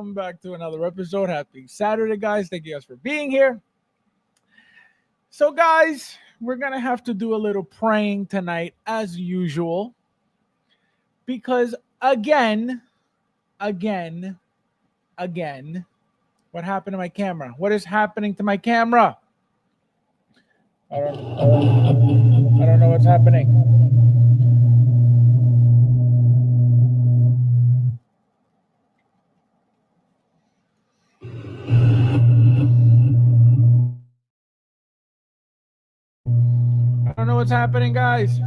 welcome back to another episode. Happy Saturday, guys. Thank you guys for being here. So, guys, we're going to have to do a little praying tonight as usual. Because, again, what happened to my camera? What is happening to my camera? I don't know what's happening. I don't know what's happening, guys.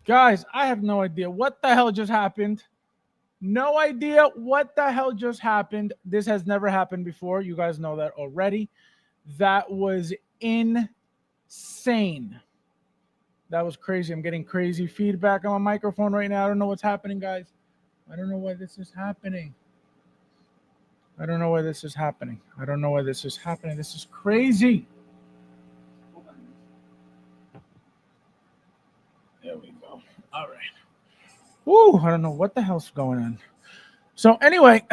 Guys, I have no idea what the hell just happened. No idea what the hell just happened. This has never happened before. You guys know that already. That was insane. That was crazy. I'm getting crazy feedback on my microphone right now. I don't know what's happening, guys. I don't know why this is happening. This is crazy. There we go. All right. Woo, I don't know what the hell's going on. So anyway,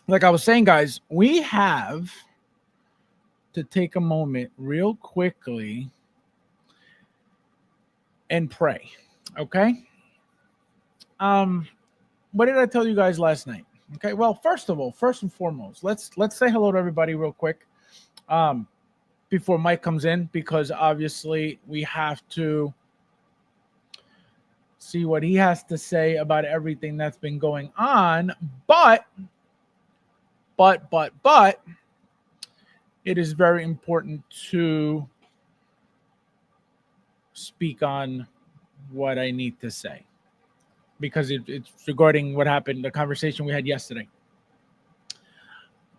like I was saying, guys, we have to take a moment real quickly and pray. Okay? What did I tell you guys last night? Okay, well, first and foremost, let's say hello to everybody real quick. Before Mike comes in, because obviously we have to see what he has to say about everything that's been going on. But it is very important to speak on what I need to say, because it's regarding what happened, the conversation we had yesterday.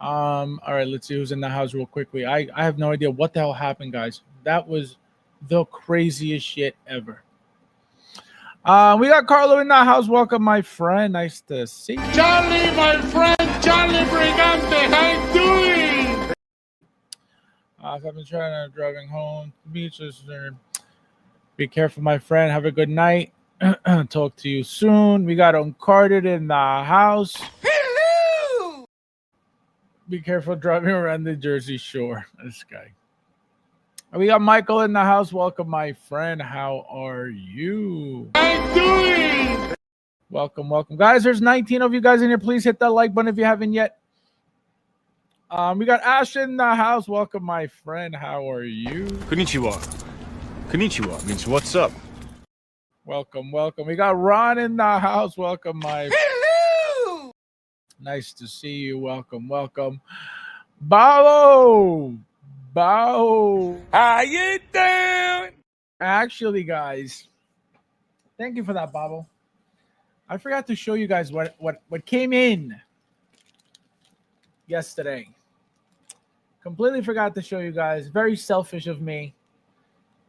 All right, let's see who's in the house real quickly. I have no idea what the hell happened, guys. That was the craziest shit ever. We got Carlo in the house. Welcome, my friend. Nice to see you. Charlie, my friend, Charlie Brigante, how you doing? I've been driving home. Beaches. Be careful, my friend. Have a good night. Talk to you soon. We got Uncarded in the house. Hello! Be careful driving around the Jersey Shore. This guy. We got Michael in the house. Welcome, my friend. How are you? How you doing? Welcome. Guys, there's 19 of you guys in here. Please hit that like button if you haven't yet. We got Ash in the house. Welcome, my friend. How are you? Konnichiwa. Konnichiwa means what's up. Welcome. We got Ron in the house. Welcome, my Hello! Nice to see you. Welcome. Bao. How you doing? Actually, guys, thank you for that, Babo. I forgot to show you guys what came in yesterday. Completely forgot to show you guys. Very selfish of me.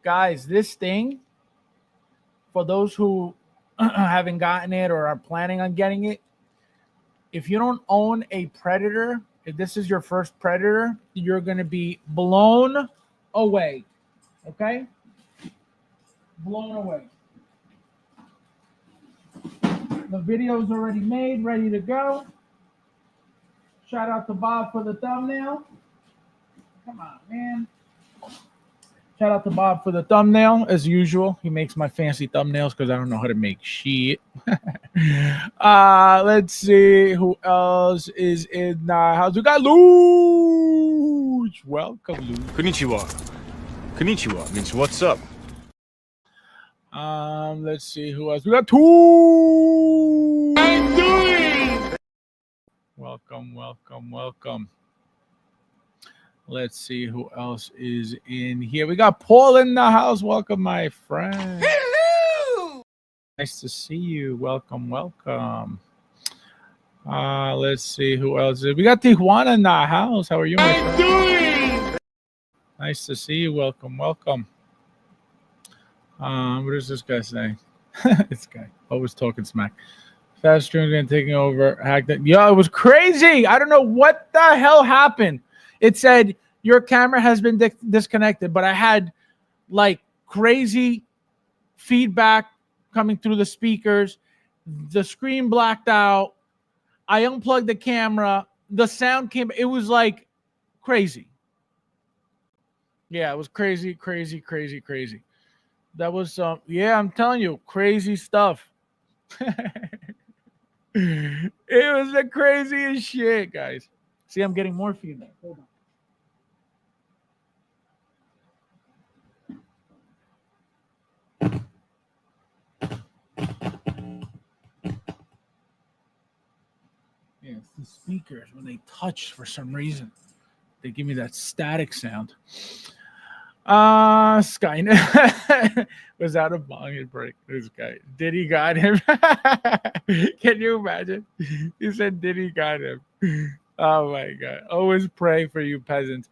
Guys, this thing, for those who haven't gotten it or are planning on getting it, if you don't own a Predator, if this is your first Predator, you're going to be blown away. Okay? Blown away. The video's already made, ready to go. Shout out to Bob for the thumbnail. Come on, man. Shout out to Bob for the thumbnail, as usual. He makes my fancy thumbnails because I don't know how to make shit. Let's see who else is in the house. We got Luch. Welcome, Luch. Konnichiwa. Konnichiwa means what's up. Let's see who else. We got two. I'm doing. Welcome, welcome, welcome. Let's see who else is in here. We got Paul in the house. Welcome, my friend. Hello. Nice to see you. Welcome, welcome. Let's see who else is. We got Tijuana in the house. How are you, my I'm friend? doing. Nice to see you. Welcome, welcome. What does this guy say? This guy always talking smack. Fast streaming and taking over. Hacked it. Yo, it was crazy. I don't know what the hell happened. It said your camera has been disconnected, but I had like crazy feedback coming through the speakers. The screen blacked out. I unplugged the camera. The sound came. It was like crazy. Yeah, it was crazy, crazy, crazy, crazy. That was yeah, I'm telling you, crazy stuff. It was the craziest shit, guys. See, I'm getting more feedback. Hold on. Yeah, it's the speakers. When they touch for some reason, they give me that static sound. Skynet was out of bong break. This guy. Diddy got him. Can you imagine? He said Diddy got him. Oh my god. Always pray for you peasants.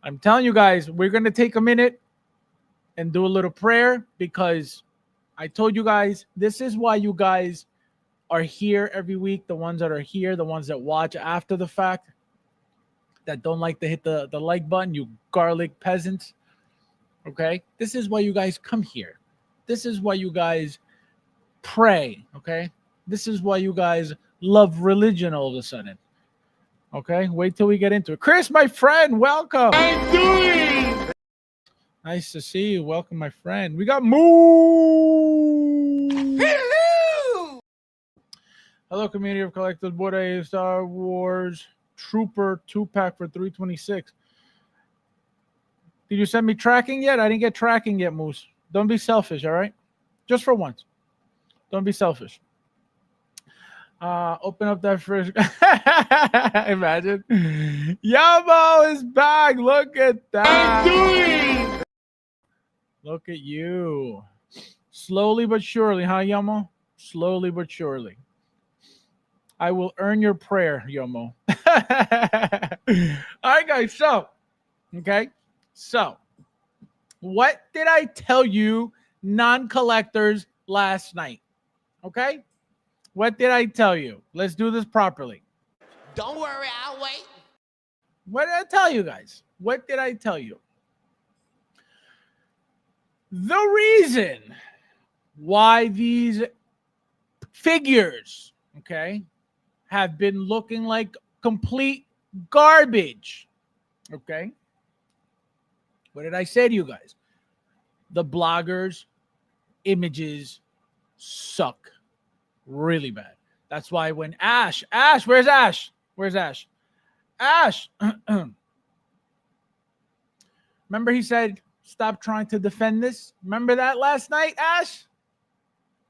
I'm telling you guys, we're gonna take a minute and do a little prayer because I told you guys this is why you guys are here every week. The ones that are here, the ones that watch after the fact, that don't like to hit the like button, you garlic peasants. Okay, this is why you guys come here. This is why you guys pray. Okay, this is why you guys love religion all of a sudden. Okay, wait till we get into it. Chris, my friend, welcome. I'm doing. Nice to see you. Welcome, my friend. We got Moo. Hello. Hello, community of collectors. Bought a Star Wars Trooper 2-pack for $326. Did you send me tracking yet? I didn't get tracking yet, Moose. Don't be selfish, all right? Just for once. Don't be selfish. Open up that fridge. Imagine. Yamo is back. Look at that. I'm doing. Look at you. Slowly but surely, huh, Yamo? Slowly but surely. I will earn your prayer, Yomo. All right, guys. So, okay. So, what did I tell you, non-collectors, last night? Okay. What did I tell you? Let's do this properly. Don't worry, I'll wait. What did I tell you guys? What did I tell you? The reason why these figures, okay, have been looking like complete garbage. Okay. What did I say to you guys? The bloggers' images suck really bad. That's why when Ash, where's Ash? Where's Ash? Ash. Remember he said, stop trying to defend this? Remember that last night, Ash?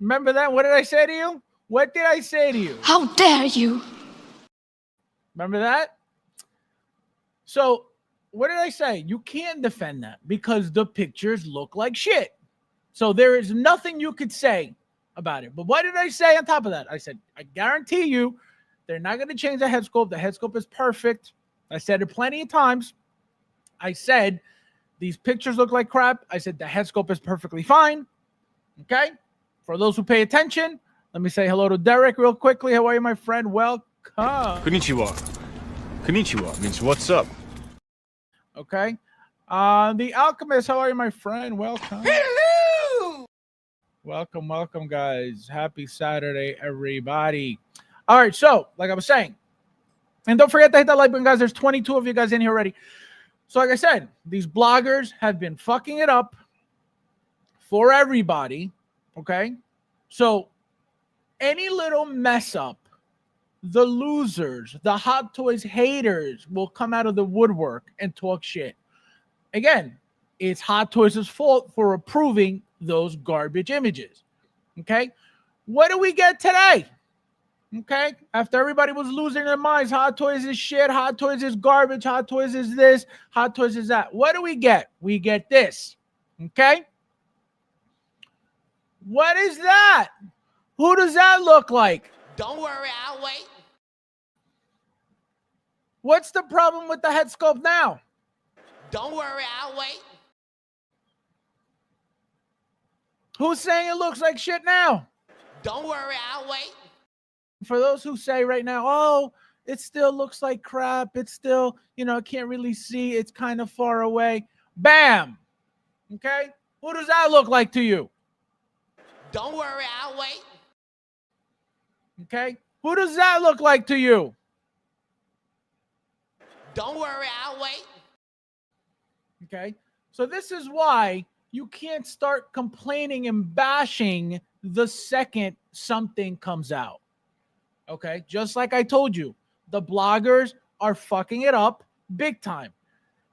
Remember that? What did I say to you? What did I say to you? How dare you? Remember that? So, what did I say? You can't defend that because the pictures look like shit. So, there is nothing you could say about it. But what did I say on top of that? I said, I guarantee you, they're not going to change the head sculpt. The head sculpt is perfect. I said it plenty of times. I said, these pictures look like crap. I said, the head sculpt is perfectly fine. Okay? For those who pay attention, let me say hello to Derek real quickly. How are you, my friend? Welcome. Konnichiwa. Konnichiwa means what's up. Okay. The Alchemist, how are you, my friend? Welcome. Hello. Welcome, welcome, guys. Happy Saturday, everybody. All right, so, like I was saying, and don't forget to hit that like button, guys. There's 22 of you guys in here already. So, like I said, these bloggers have been fucking it up for everybody, okay? So, any little mess up, the losers, the Hot Toys haters will come out of the woodwork and talk shit. Again, it's Hot Toys' fault for approving those garbage images. Okay. What do we get today? Okay. After everybody was losing their minds, Hot Toys is shit, Hot Toys is garbage, Hot Toys is this, Hot Toys is that. What do we get? We get this. Okay. What is that? Who does that look like? Don't worry, I'll wait. What's the problem with the head sculpt now? Don't worry, I'll wait. Who's saying it looks like shit now? Don't worry, I'll wait. For those who say right now, oh, it still looks like crap. It's still, I can't really see. It's kind of far away. Bam. Okay. Who does that look like to you? Don't worry, I'll wait. Okay. Who does that look like to you? Don't worry, I'll wait. Okay. So this is why you can't start complaining and bashing the second something comes out. Okay. Just like I told you, the bloggers are fucking it up big time.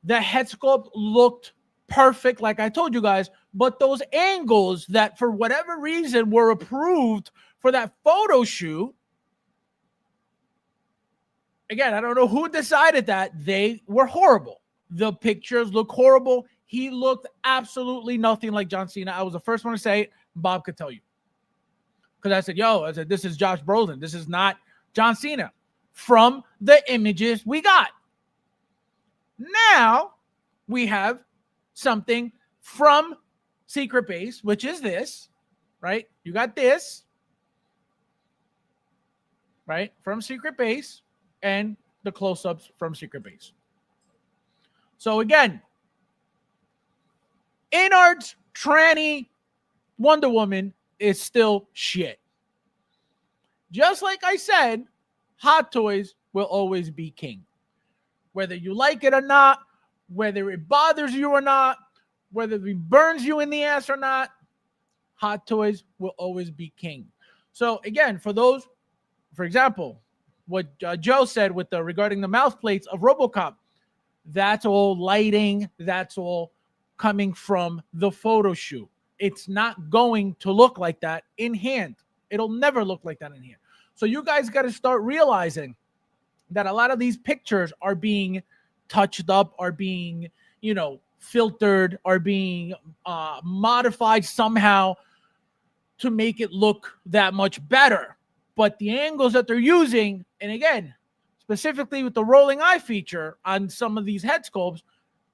The head sculpt looked perfect, like I told you guys, but those angles that for whatever reason were approved for that photo shoot, again, I don't know who decided that. They were horrible. The pictures look horrible. He looked absolutely nothing like John Cena. I was the first one to say it. Bob could tell you. Because I said, this is Josh Brolin. This is not John Cena from the images we got. Now we have something from Secret Base, which is this, right? You got this, right? From Secret Base and the close-ups from Secret Base. So again, InArt's tranny Wonder Woman is still shit. Just like I said, Hot Toys will always be king. Whether you like it or not, whether it bothers you or not, whether it burns you in the ass or not, Hot Toys will always be king. So again, for example, what Joe said with regarding the mouth plates of RoboCop, that's all lighting. That's all coming from the photo shoot. It's not going to look like that in hand. It'll never look like that in hand. So you guys got to start realizing that a lot of these pictures are being touched up, are being, filtered, are being modified somehow to make it look that much better. But the angles that they're using, and again, specifically with the rolling eye feature on some of these head sculpts,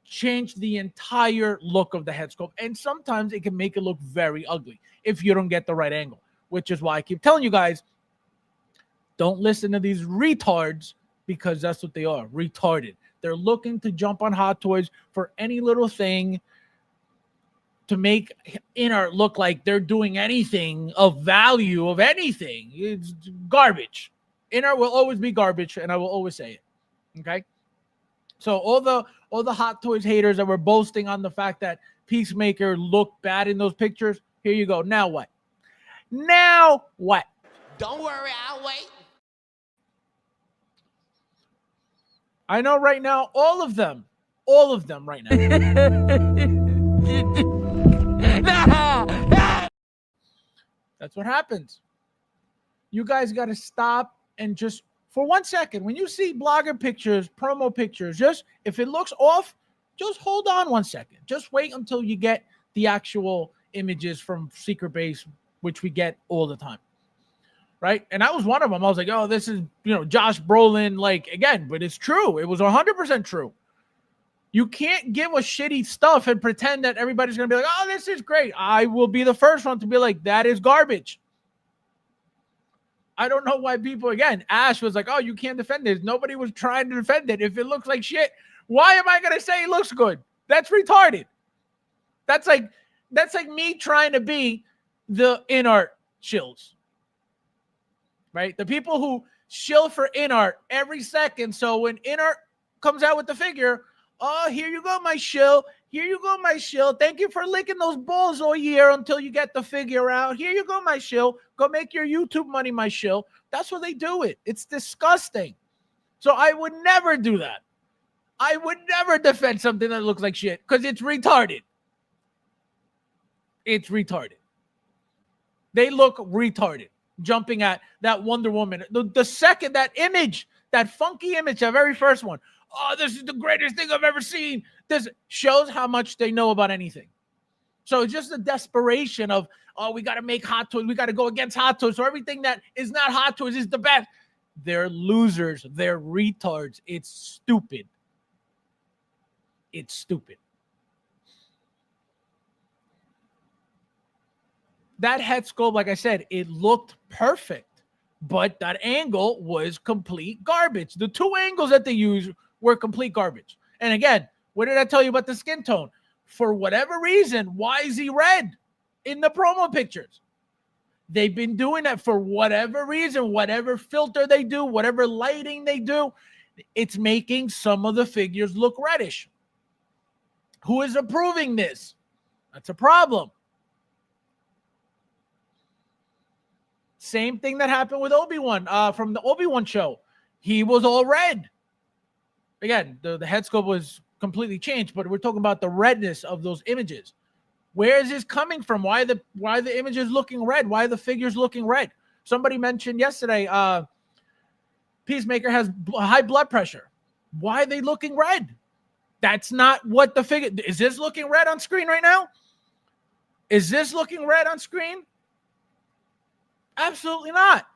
change the entire look of the head sculpt. And sometimes it can make it look very ugly if you don't get the right angle, which is why I keep telling you guys, don't listen to these retards, because that's what they are, retarded. They're looking to jump on Hot Toys for any little thing to make InArt look like they're doing anything of value of anything. It's garbage. InArt will always be garbage, and I will always say it. Okay? So all the Hot Toys haters that were boasting on the fact that Peacemaker looked bad in those pictures, here you go. Now what? Now what? Don't worry, I'll wait. I know right now, all of them right now. That's what happens. You guys got to stop and just, for 1 second, when you see blogger pictures, promo pictures, just if it looks off, just hold on 1 second. Just wait until you get the actual images from Secret Base, which we get all the time. Right? And I was one of them. I was like, oh, this is, Josh Brolin, like, again, but it's true. It was 100% true. You can't give us shitty stuff and pretend that everybody's going to be like, oh, this is great. I will be the first one to be like, that is garbage. I don't know why people, again, Ash was like, oh, you can't defend this. Nobody was trying to defend it. If it looks like shit, why am I going to say it looks good? That's retarded. That's like me trying to be the InArt shills. Right? The people who shill for InArt every second. So when InArt comes out with the figure, oh, here you go, my shill. Here you go, my shill. Thank you for licking those balls all year until you get the figure out. Here you go, my shill. Go make your YouTube money, my shill. That's what they do it. It's disgusting. So I would never do that. I would never defend something that looks like shit because it's retarded. It's retarded. They look retarded, jumping at that Wonder Woman. The second that image, that funky image, that very first one. Oh, this is the greatest thing I've ever seen. This shows how much they know about anything. So it's just a desperation of, oh, we got to make Hot Toys. We got to go against Hot Toys. So everything that is not Hot Toys is the best. They're losers. They're retards. It's stupid. It's stupid. That head sculpt, like I said, it looked perfect, but that angle was complete garbage. The two angles that they used were complete garbage. And again, what did I tell you about the skin tone? For whatever reason, why is he red in the promo pictures? They've been doing that for whatever reason, whatever filter they do, whatever lighting they do, it's making some of the figures look reddish. Who is approving this? That's a problem. Same thing that happened with Obi-Wan from the Obi-Wan show. He was all red. Again, the head sculpt was completely changed, but we're talking about the redness of those images. Where is this coming from? Why the image is looking red? Why are the figures looking red? Somebody mentioned yesterday, Peacemaker has high blood pressure. Why are they looking red? That's not what the figure... Is this looking red on screen right now? Is this looking red on screen? Absolutely not.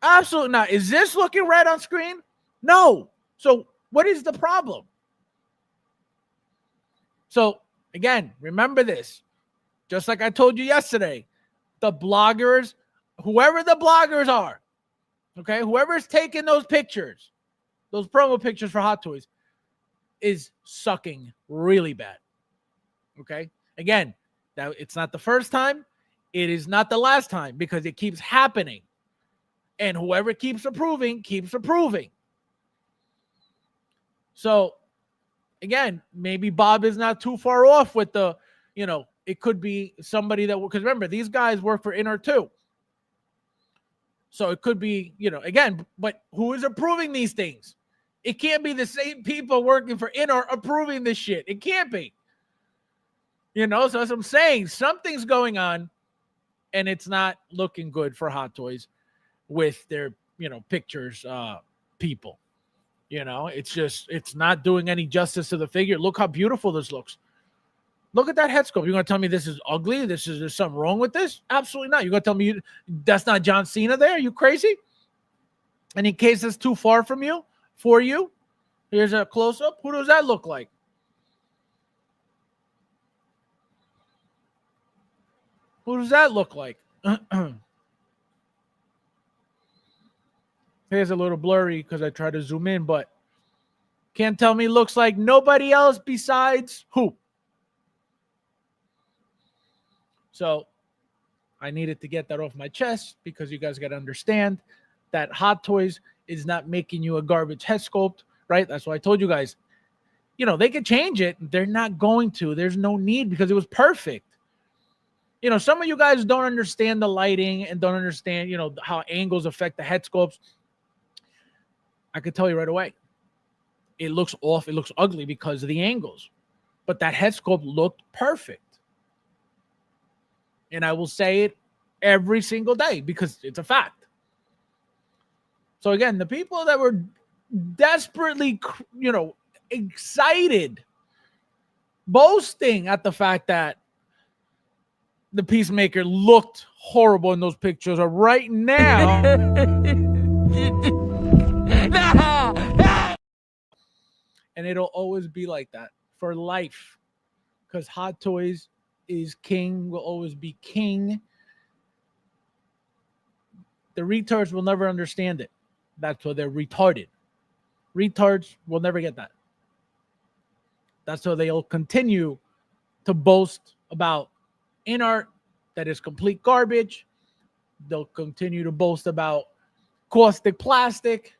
Absolutely not. Is this looking red on screen? No. So what is the problem? So again, remember this. Just like I told you yesterday, the bloggers, whoever the bloggers are, okay, whoever's taking those pictures, those promo pictures for Hot Toys, is sucking really bad. Okay? Again, that it's not the first time. It is not the last time because it keeps happening. And whoever keeps approving, keeps approving. So, again, maybe Bob is not too far off with the, it could be somebody that, because remember, these guys work for Inner too. So it could be, again, but who is approving these things? It can't be the same people working for Inner approving this shit. It can't be. So as I'm saying, something's going on. And it's not looking good for Hot Toys with their, pictures, people. It's not doing any justice to the figure. Look how beautiful this looks. Look at that head sculpt. You're going to tell me this is ugly? There's something wrong with this? Absolutely not. You're going to tell me that's not John Cena there? Are you crazy? And in case it's too far from you, for you, here's a close-up. Who does that look like? Who does that look like? Here's a little blurry because I tried to zoom in, but can't tell me looks like nobody else besides who? So I needed to get that off my chest because you guys got to understand that Hot Toys is not making you a garbage head sculpt, right? That's why I told you guys, they could change it. They're not going to. There's no need because it was perfect. Some of you guys don't understand the lighting and don't understand, how angles affect the head sculpts. I could tell you right away. It looks off. It looks ugly because of the angles. But that head sculpt looked perfect. And I will say it every single day because it's a fact. So again, the people that were desperately, excited, boasting at the fact that the Peacemaker looked horrible in those pictures are right now. And it'll always be like that for life. Because Hot Toys is king, will always be king. The retards will never understand it. That's why they're retarded. Retards will never get that. That's why they'll continue to boast about in art that is complete garbage. They'll continue to boast about caustic plastic,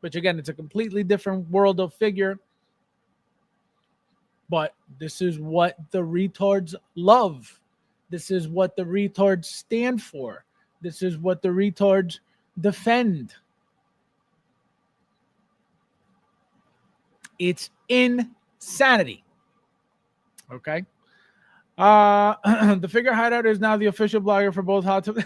which again, it's a completely different world of figure. But this is what the retards love. This is what the retards stand for. This is what the retards defend. It's insanity. Okay? The figure hideout is now the official blogger for both hot tub.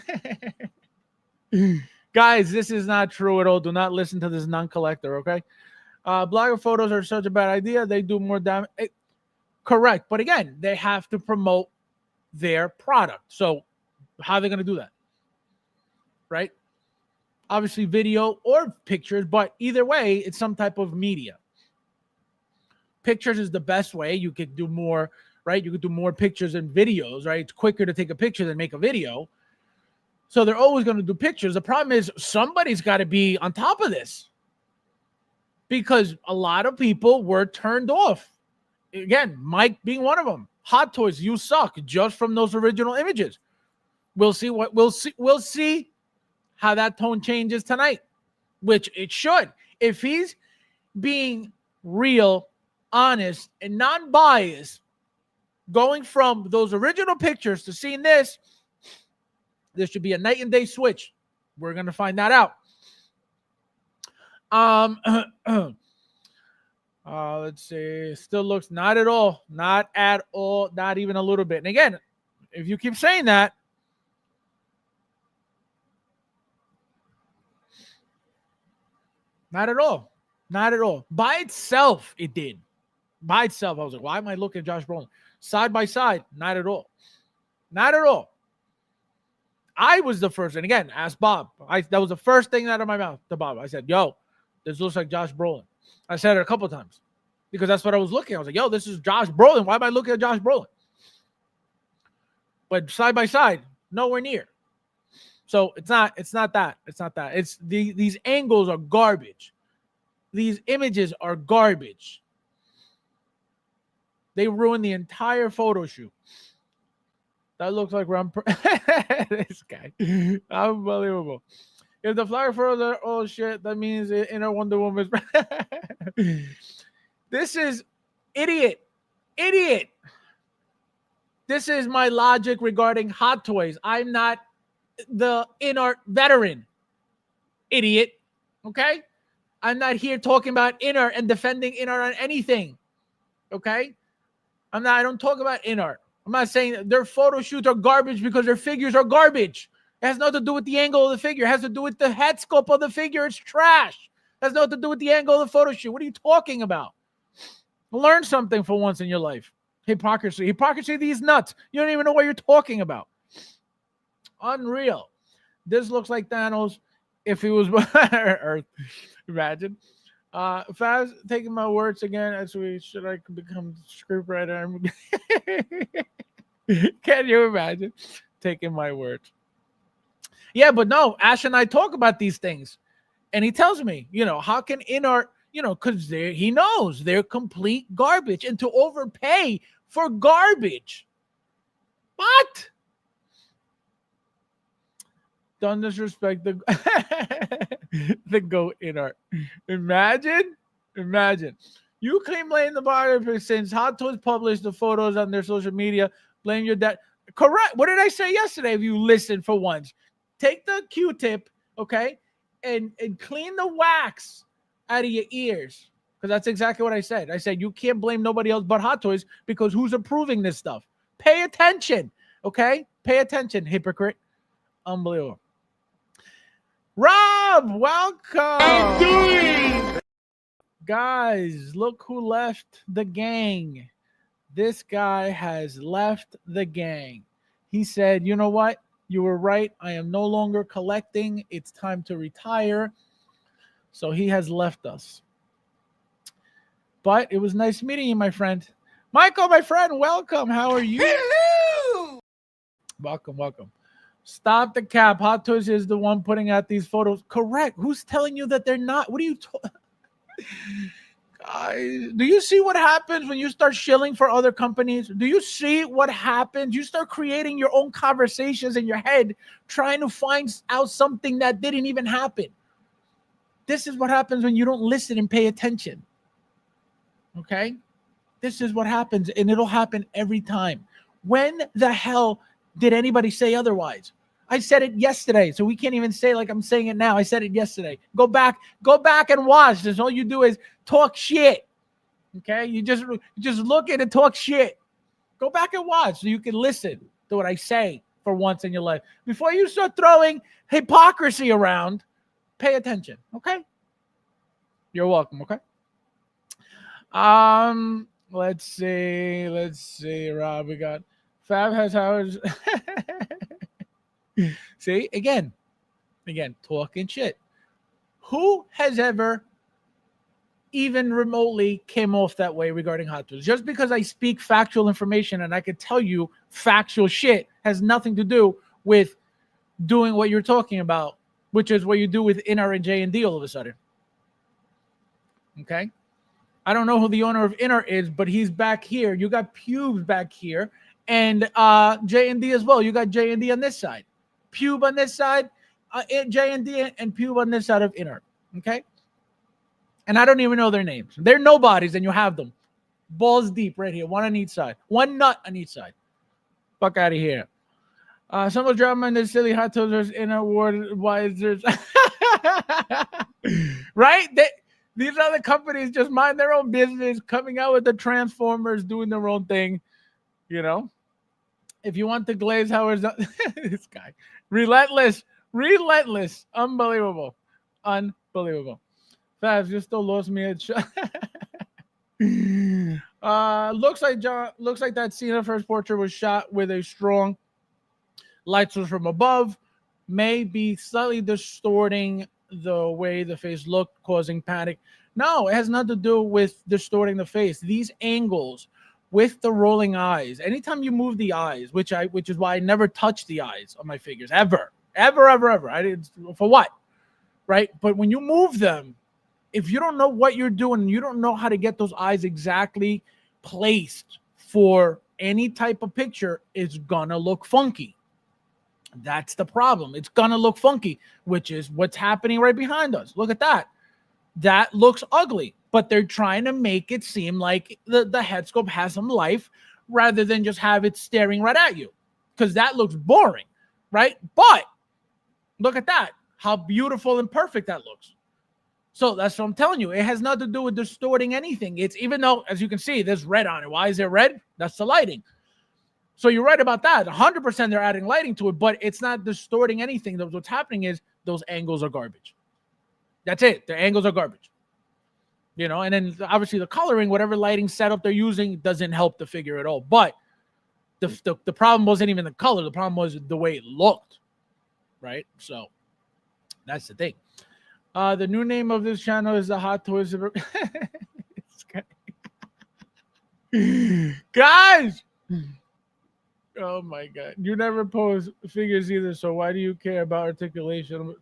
Guys, this is not true at all. Do not listen to this non-collector, okay? Blogger photos are such a bad idea. They do more damage. Correct. But again, they have to promote their product. So how are they going to do that? Right? Obviously video or pictures, but either way, it's some type of media. Pictures is the best way. You could do more, right? You could do more pictures and videos, right? It's quicker to take a picture than make a video. So they're always going to do pictures. The problem is somebody's got to be on top of this because a lot of people were turned off. Again, Mike being one of them. Hot Toys, you suck just from those original images. We'll see what we'll see how that tone changes tonight, which it should. If he's being real, honest, and non-biased, going from those original pictures to seeing this, there should be a night and day switch. We're going to find that out. Let's see. Still looks not at all. Not at all. Not even a little bit. And again, if you keep saying that, not at all. Not at all. By itself, it did. By itself, I was like, why am I looking at Josh Brolin? Side by side, not at all. Not at all. I was the first, and again, ask Bob. That was the first thing out of my mouth to Bob. I said, yo, this looks like Josh Brolin. I said it a couple of times because that's what I was looking at. I was like, yo, this is Josh Brolin. Why am I looking at Josh Brolin? But side by side, nowhere near. So it's not that. It's not that. It's these angles are garbage. These images are garbage. They ruined the entire photo shoot. That looks like this guy. Unbelievable. If the flyer photos are all shit, that means inner Wonder Woman is. This is idiot. Idiot. This is my logic regarding Hot Toys. I'm not the in-art veteran. Idiot. Okay? I'm not here talking about in-art and defending in-art on anything. Okay? I don't talk about in-art. I'm not saying their photo shoots are garbage because their figures are garbage. It has nothing to do with the angle of the figure. It has to do with the head sculpt of the figure. It's trash. It has nothing to do with the angle of the photo shoot. What are you talking about? Learn something for once in your life. Hypocrisy. Hypocrisy, these nuts. You don't even know what you're talking about. Unreal. This looks like Thanos if he was Earth. Imagine. Fabs taking my words again as we should I become scriptwriter. Can you imagine taking my words? Yeah, but no, Ash and I talk about these things. And he tells me, how can in-art, because he knows they're complete garbage. And to overpay for garbage. What? Don't disrespect the GOAT in-art. Imagine. You claim blame the buyer since Hot Toys published the photos on their social media. Blame your dad. Correct. What did I say yesterday? If you listen for once, take the Q-tip, okay, and clean the wax out of your ears. Because that's exactly what I said. I said you can't blame nobody else but Hot Toys because who's approving this stuff? Pay attention, okay? Pay attention, hypocrite. Unbelievable. Rob, welcome. Guys, look who left the gang. This guy has left the gang. He said, you know what? You were right. I am no longer collecting. It's time to retire. So he has left us. But it was nice meeting you, my friend. Michael, my friend, welcome. How are you? Hello! Welcome. Stop the cap. Hot Toys is the one putting out these photos. Correct. Who's telling you that they're not? What are you talking? Guys, do you see what happens when you start shilling for other companies? Do you see what happens? You start creating your own conversations in your head, trying to find out something that didn't even happen. This is what happens when you don't listen and pay attention. Okay? This is what happens, and it'll happen every time. When the hell did anybody say otherwise? I said it yesterday, so we can't even say like I'm saying it now. I said it yesterday. Go back and watch. This all you do is talk shit. Okay? You just look at and talk shit. Go back and watch so you can listen to what I say for once in your life. Before you start throwing hypocrisy around, pay attention, okay? You're welcome, okay? Let's see, Rob. We got Fab has Howard's. See, again, talking shit. Who has ever even remotely came off that way regarding Hot Tools? Just because I speak factual information and I could tell you factual shit has nothing to do with doing what you're talking about, which is what you do with Inner and J&D all of a sudden. Okay? I don't know who the owner of Inner is, but he's back here. You got Pubes back here, and J&D as well. You got J&D on this side, Pube on this side, J&D and Pube on this side of Inner. Okay? And I don't even know their names. They're nobodies, and you have them. Balls deep right here. One on each side. One nut on each side. Fuck out of here. Some of the drama in the silly Hot Tools in award. Why is there... Right? These other companies just mind their own business, coming out with the Transformers, doing their own thing. You know? If you want to glaze Howard's... this guy. Relentless. Unbelievable. Fabs, you still lost me at shot. Looks like that scene of first portrait was shot with a strong light source from above, may be slightly distorting the way the face looked, causing panic. No, it has nothing to do with distorting the face. These angles with the rolling eyes, anytime you move the eyes, which is why I never touch the eyes on my figures ever. I didn't, for what? Right? But when you move them, if you don't know what you're doing, you don't know how to get those eyes exactly placed for any type of picture, it's gonna look funky. That's the problem. It's gonna look funky, which is what's happening right behind us. Look at that. That looks ugly, but they're trying to make it seem like the head sculpt has some life rather than just have it staring right at you, because that looks boring, right? But look at that. How beautiful and perfect that looks. So that's what I'm telling you. It has nothing to do with distorting anything. It's, even though, as you can see, there's red on it. Why is there red? That's the lighting. So you're right about that. 100% they're adding lighting to it, but it's not distorting anything. What's happening is those angles are garbage. That's it. The angles are garbage. You know, and then obviously the coloring, whatever lighting setup they're using, doesn't help the figure at all. But the problem wasn't even the color. The problem was the way it looked, right? So that's the thing. The new name of this channel is the Hot Toys. Guys! Oh my God. You never post figures either, so why do you care about articulation?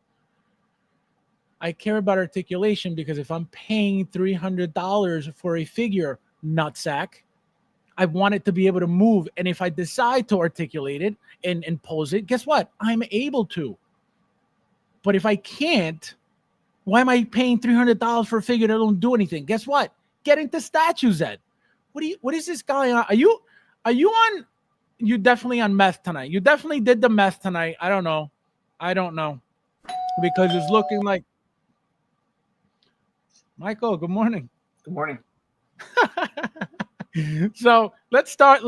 I care about articulation because if I'm paying $300 for a figure, nutsack, I want it to be able to move. And if I decide to articulate it and pose it, guess what? I'm able to. But if I can't, why am I paying $300 for a figure that don't do anything? Guess what? Get into statues, Ed. What is this guy on? Are you on? You definitely on meth tonight. You definitely did the meth tonight. I don't know. Because it's looking like Michael, good morning. Good morning. So let's start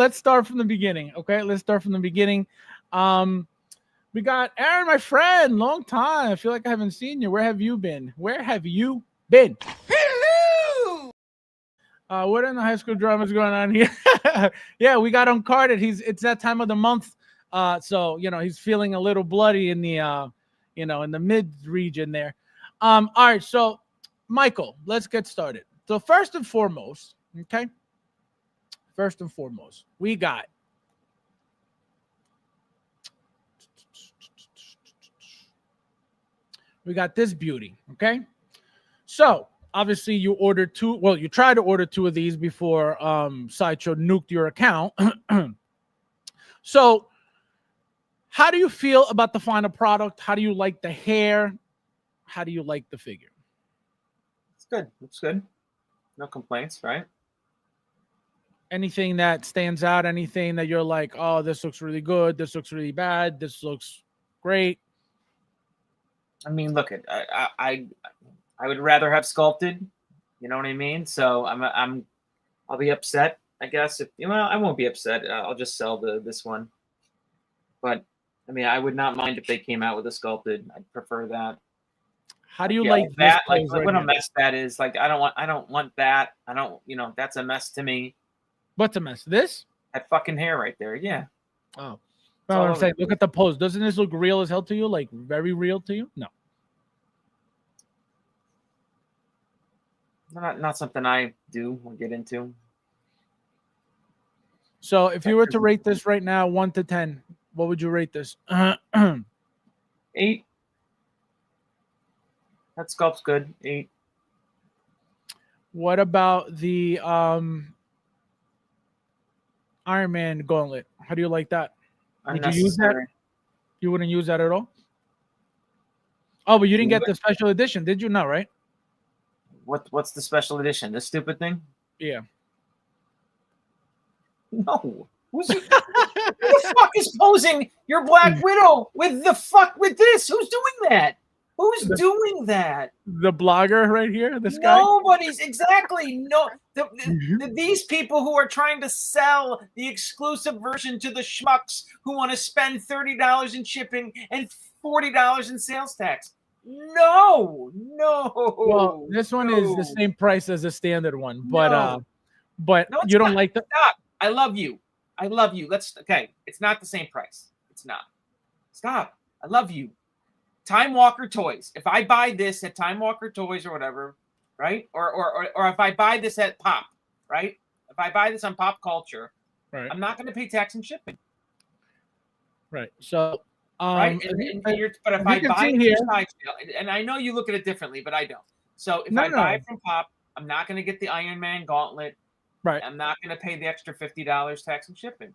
from the beginning. Okay, let's start from the beginning. We got Aaron, my friend, long time. I feel like I haven't seen you. Where have you been? Hello. What in the high school drama is going on here? Yeah, we got uncarded. It's that time of the month. So he's feeling a little bloody in the in the mid region there. All right, so Michael, let's get started. So first and foremost, we got this beauty. Okay, so obviously you ordered two. Well, you tried to order two of these before Sideshow nuked your account. So how do you feel about the final product? How do you like the hair? How do you like the figure? It's good. Looks good. No complaints, right? Anything that stands out? Anything that you're like, oh, this looks really good. This looks really bad. This looks great. I mean, look, I would rather have sculpted. You know what I mean? So I'll be upset I guess if I won't be upset. I'll just sell this one. But I mean, I would not mind if they came out with a sculpted. I'd prefer that. How do you Yeah, like that? this Like pose right what a here? mess that is. Like I don't want that. I don't. That's a mess to me. What's a mess? This? That fucking hair right there. Yeah. Oh, It's no, all I'm over saying, the look at the pose. Doesn't this look real as hell to you? Like very real to you? No. Not something I do or get into. So if you were to rate this right now, 1 to 10, what would you rate this? 8. That sculpt's good. 8. What about the Iron Man gauntlet? How do you like that? Would you use that? Unnecessary. You wouldn't use that at all? Oh, but you didn't get Would. the special edition, did you? No, right? What's the special edition? This stupid thing? Yeah. No. Who the fuck is posing your Black Widow with this? Who's doing that? Who's doing that? The blogger right here, this guy. Nobody's exactly no. These people who are trying to sell the exclusive version to the schmucks who want to spend $30 in shipping and $40 in sales tax. No. Well, this one is the same price as the standard one, but No. No, it's you don't not. like the. Stop. I love you. Okay. It's not the same price. It's not. Stop. I love you. Time Walker Toys. If I buy this at Time Walker Toys or whatever, right? Or if I buy this at Pop, right? If I buy this on Pop Culture, Right. I'm not going to pay tax and shipping. Right. So, Right? But if I buy it here, from Sideshow, and I know you look at it differently, but I don't. So if I buy it from Pop, I'm not going to get the Iron Man gauntlet. Right. I'm not going to pay the extra $50 tax and shipping.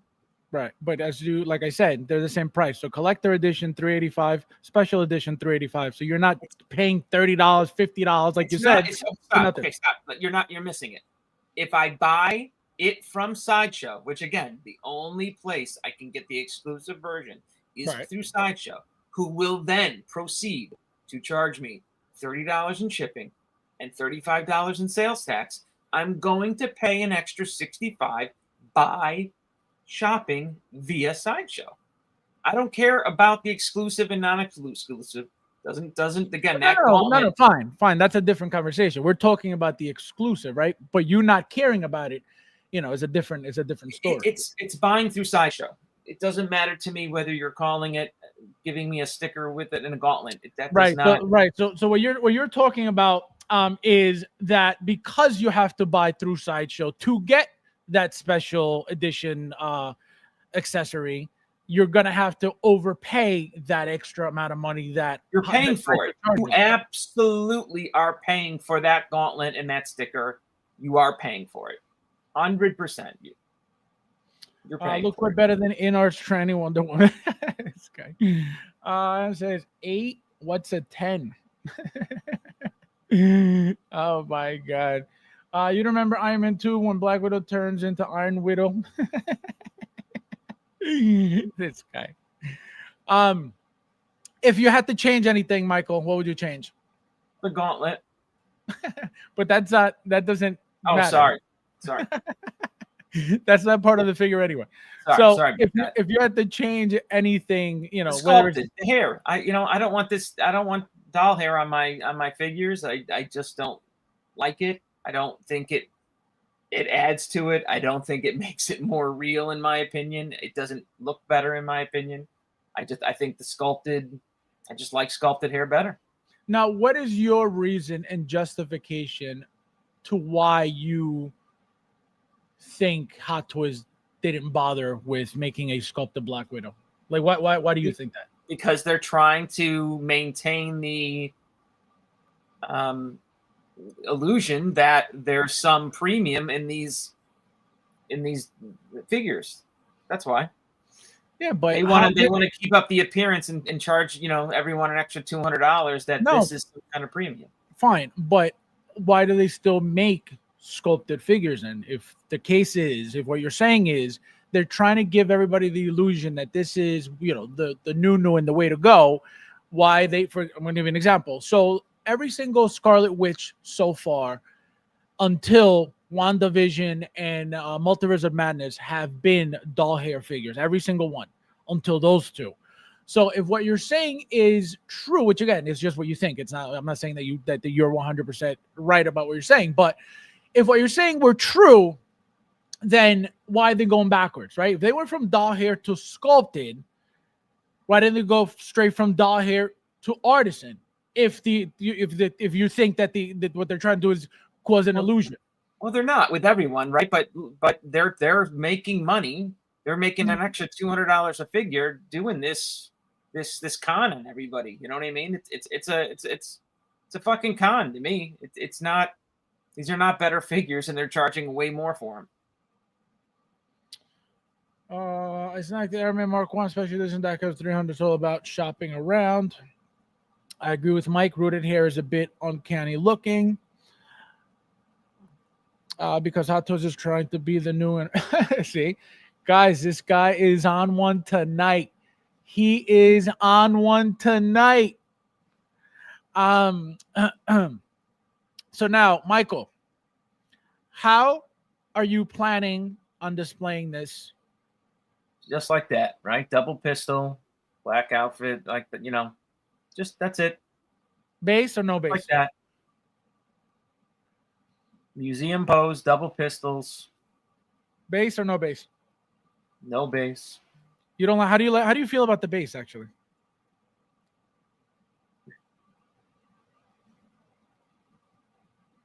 Right. But like I said, they're the same price. So collector edition $385, special edition $385. So you're not paying $30, $50 like you said. Stop. Okay, stop. You're missing it. If I buy it from Sideshow, which again, the only place I can get the exclusive version is through Sideshow, who will then proceed to charge me $30 in shipping and $35 in sales tax, I'm going to pay an extra $65 by shopping via Sideshow. I don't care about the exclusive and non-exclusive. Doesn't again that no, fine. That's a different conversation. We're talking about the exclusive, right? But you not caring about it, is a different story. It's buying through Sideshow. It doesn't matter to me whether you're calling it, giving me a sticker with it and a gauntlet. So what you're talking about is that because you have to buy through Sideshow to get that special edition accessory, you're gonna have to overpay that extra amount of money that you're paying for it. You absolutely are paying for that gauntlet and that sticker. You are paying for it, 100%. You're paying. Looks way better than In-Art's Tranny Wonder Woman. This guy says 8. What's a 10? Oh my god. You remember Iron Man 2 when Black Widow turns into Iron Widow? This guy. If you had to change anything, Michael, what would you change? The gauntlet. But that doesn't matter. Sorry. That's not part of the figure anyway. Sorry if you had to change anything, whether it's the hair, I don't want this. I don't want doll hair on my figures. I just don't like it. I don't think it adds to it. I don't think it makes it more real, in my opinion. It doesn't look better, in my opinion. I think the sculpted. I just like sculpted hair better. Now, what is your reason and justification to why you think Hot Toys didn't bother with making a sculpted Black Widow? Like, why do you think that? Because they're trying to maintain the illusion that there's some premium in these figures. That's why. Yeah, but they want to keep up the appearance and charge everyone an extra $200 this is some kind of premium. Fine, but why do they still make sculpted figures? And if the case is, if what you're saying is they're trying to give everybody the illusion that this is the new and the way to go, I'm going to give you an example. So every single Scarlet Witch so far, until WandaVision and Multiverse of Madness have been doll hair figures, every single one, until those two. So if what you're saying is true, which again is just what you think, it's not. I'm not saying that you're 100% right about what you're saying, but if what you're saying were true, then why are they going backwards, right? If they went from doll hair to sculpted, why didn't they go straight from doll hair to artisan? If you think that what they're trying to do is cause an illusion. Well, they're not with everyone, right? But they're making money. They're making an extra $200 a figure doing this con on everybody. You know what I mean? It's a fucking con to me. It's not. These are not better figures, and they're charging way more for them. It's not the Airman Mark 1 special edition that costs 300. It's all about shopping around. I agree with Mike. Rooted hair is a bit uncanny looking. Because Hot Toys is trying to be the new one. See, guys, this guy is on one tonight. He is on one tonight. So now, Michael, how are you planning on displaying this? Just like that, right? Double pistol, black outfit, like just that's it. Base or no base? Like that. Museum pose, double pistols. Base or no base? No base. You don't like? How do you feel about the base actually?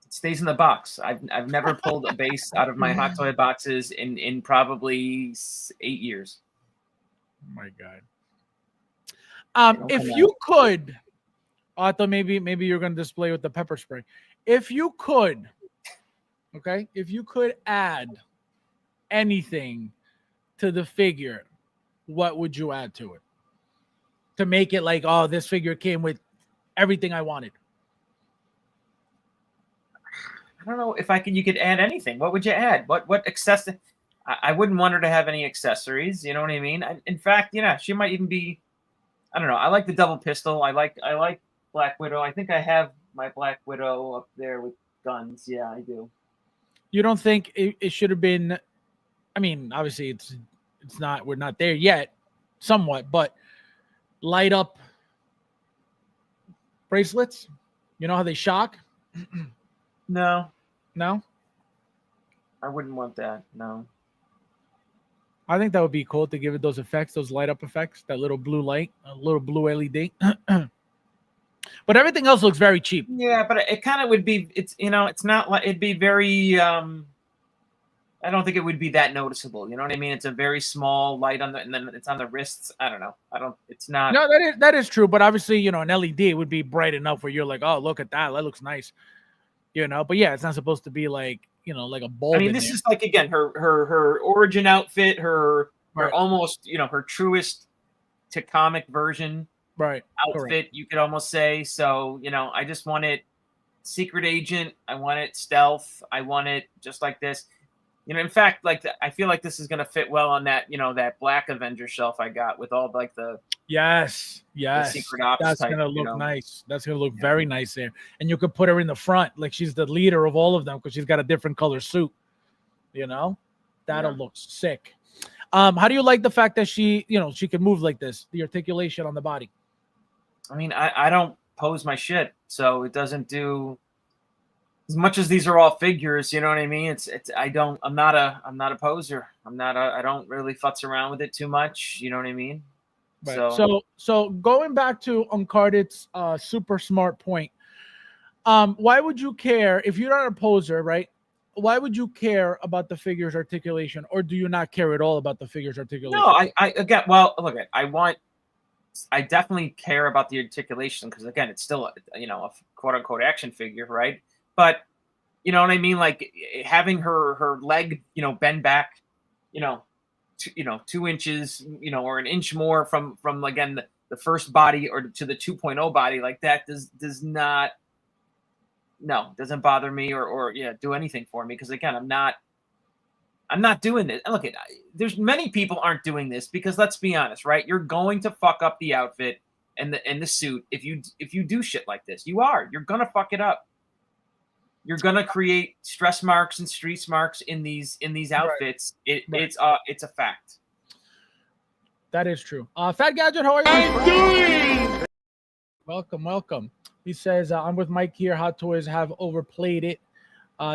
It stays in the box. I've never pulled a base out of my Hot Toy boxes in probably 8 years. Oh my God. If you could, I thought maybe you're going to display with the pepper spray. If you could, okay, if you could add anything to the figure, what would you add to it to make it like, oh, this figure came with everything I wanted? I don't know if you could add anything. What would you add? What accessory? I wouldn't want her to have any accessories. You know what I mean? In fact, she might even be. I don't know. I like the double pistol. I like Black Widow. I think I have my Black Widow up there with guns. Yeah, I do. You don't think it should have been? I mean, obviously, it's not. We're not there yet, somewhat, but light up bracelets. You know how they shock? No. I wouldn't want that. No. I think that would be cool to give it those effects, those light up effects, that little blue light, a little blue LED. But everything else looks very cheap. Yeah, but it kind of would be. It's not like it'd be very. I don't think it would be that noticeable. You know what I mean? It's a very small light on and then it's on the wrists. I don't know. It's not. No, that is true. But obviously, an LED would be bright enough where you're like, oh, look at that. That looks nice. But yeah, it's not supposed to be like, like a bulb. I mean, this is like, again, her origin outfit, her almost, her truest to comic version outfit, correct. You could almost say. So, I just want it secret agent. I want it stealth. I want it just like this. In fact, I feel like this is going to fit well on that, that Black Avenger shelf I got with all like the yes, the secret ops. That's type, going to look nice. That's going to look very nice there. And you could put her in the front, like she's the leader of all of them because she's got a different color suit. That'll look sick. How do you like the fact that she can move like this? The articulation on the body. I mean, I don't pose my shit, so it doesn't do. As much as these are all figures, you know what I mean? I'm not a poser. I don't really futz around with it too much. You know what I mean? Right. So going back to Uncarded's super smart point, why would you care if you're not a poser, right? Why would you care about the figure's articulation, or do you not care at all about the figure's articulation? No, I definitely care about the articulation because again, it's still a quote unquote action figure, right? But you know what I mean? Like having her leg, bend back, 2 inches, or an inch more from again the first body or to the 2.0 body, like that does not, doesn't bother me or do anything for me because again, I'm not doing this. Look, there's many people aren't doing this because let's be honest, right? You're going to fuck up the outfit and the suit if you do shit like this. You're gonna fuck it up. you're gonna create stress marks and street marks in these outfits. Right. It's a fact. That is true. Fat Gadget, how are you? I'm doing. Welcome. He says, I'm with Mike here. Hot Toys have overplayed it.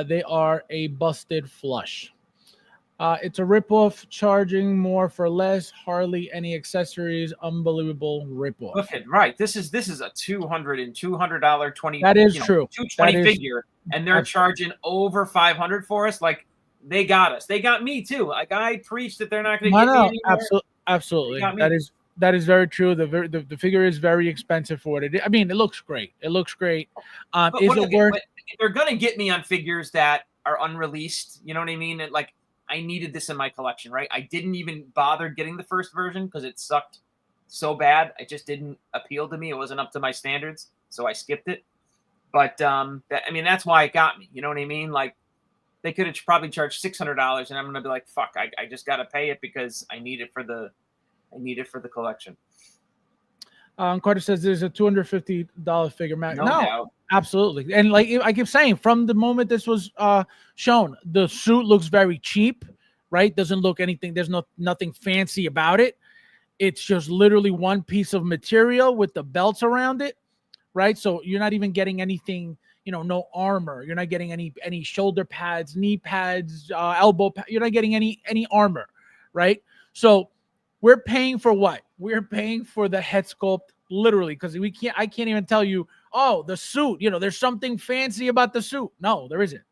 They are a busted flush. It's a ripoff, charging more for less. Hardly any accessories. Unbelievable ripoff. Look at right. This is a $200 20. That is true. 220 figure, and they're charging over 500 for us. Like they got us. They got me too. Like I preached that they're not going to get me anymore. Absolutely. That is very true. The figure is very expensive for what it is. I mean, it looks great. Is it worth? They're going to get me on figures that are unreleased. You know what I mean? And like I needed this in my collection, right? I didn't even bother getting the first version because it sucked so bad. It just didn't appeal to me. It wasn't up to my standards, so I skipped it. But that's why it got me. You know what I mean? Like they could have probably charged $600, and I'm gonna be like, fuck, I just gotta pay it because I need it for the collection. Carter says there's a $250 figure. Matt, No doubt. Absolutely. And like I keep saying, from the moment this was shown, the suit looks very cheap, right? Doesn't look anything. There's nothing fancy about it. It's just literally one piece of material with the belts around it, right? So you're not even getting anything, no armor. You're not getting any shoulder pads, knee pads, elbow pads. You're not getting any armor, right? So we're paying for what? We're paying for the head sculpt, literally, because I can't even tell you, oh, the suit, there's something fancy about the suit. No, there isn't.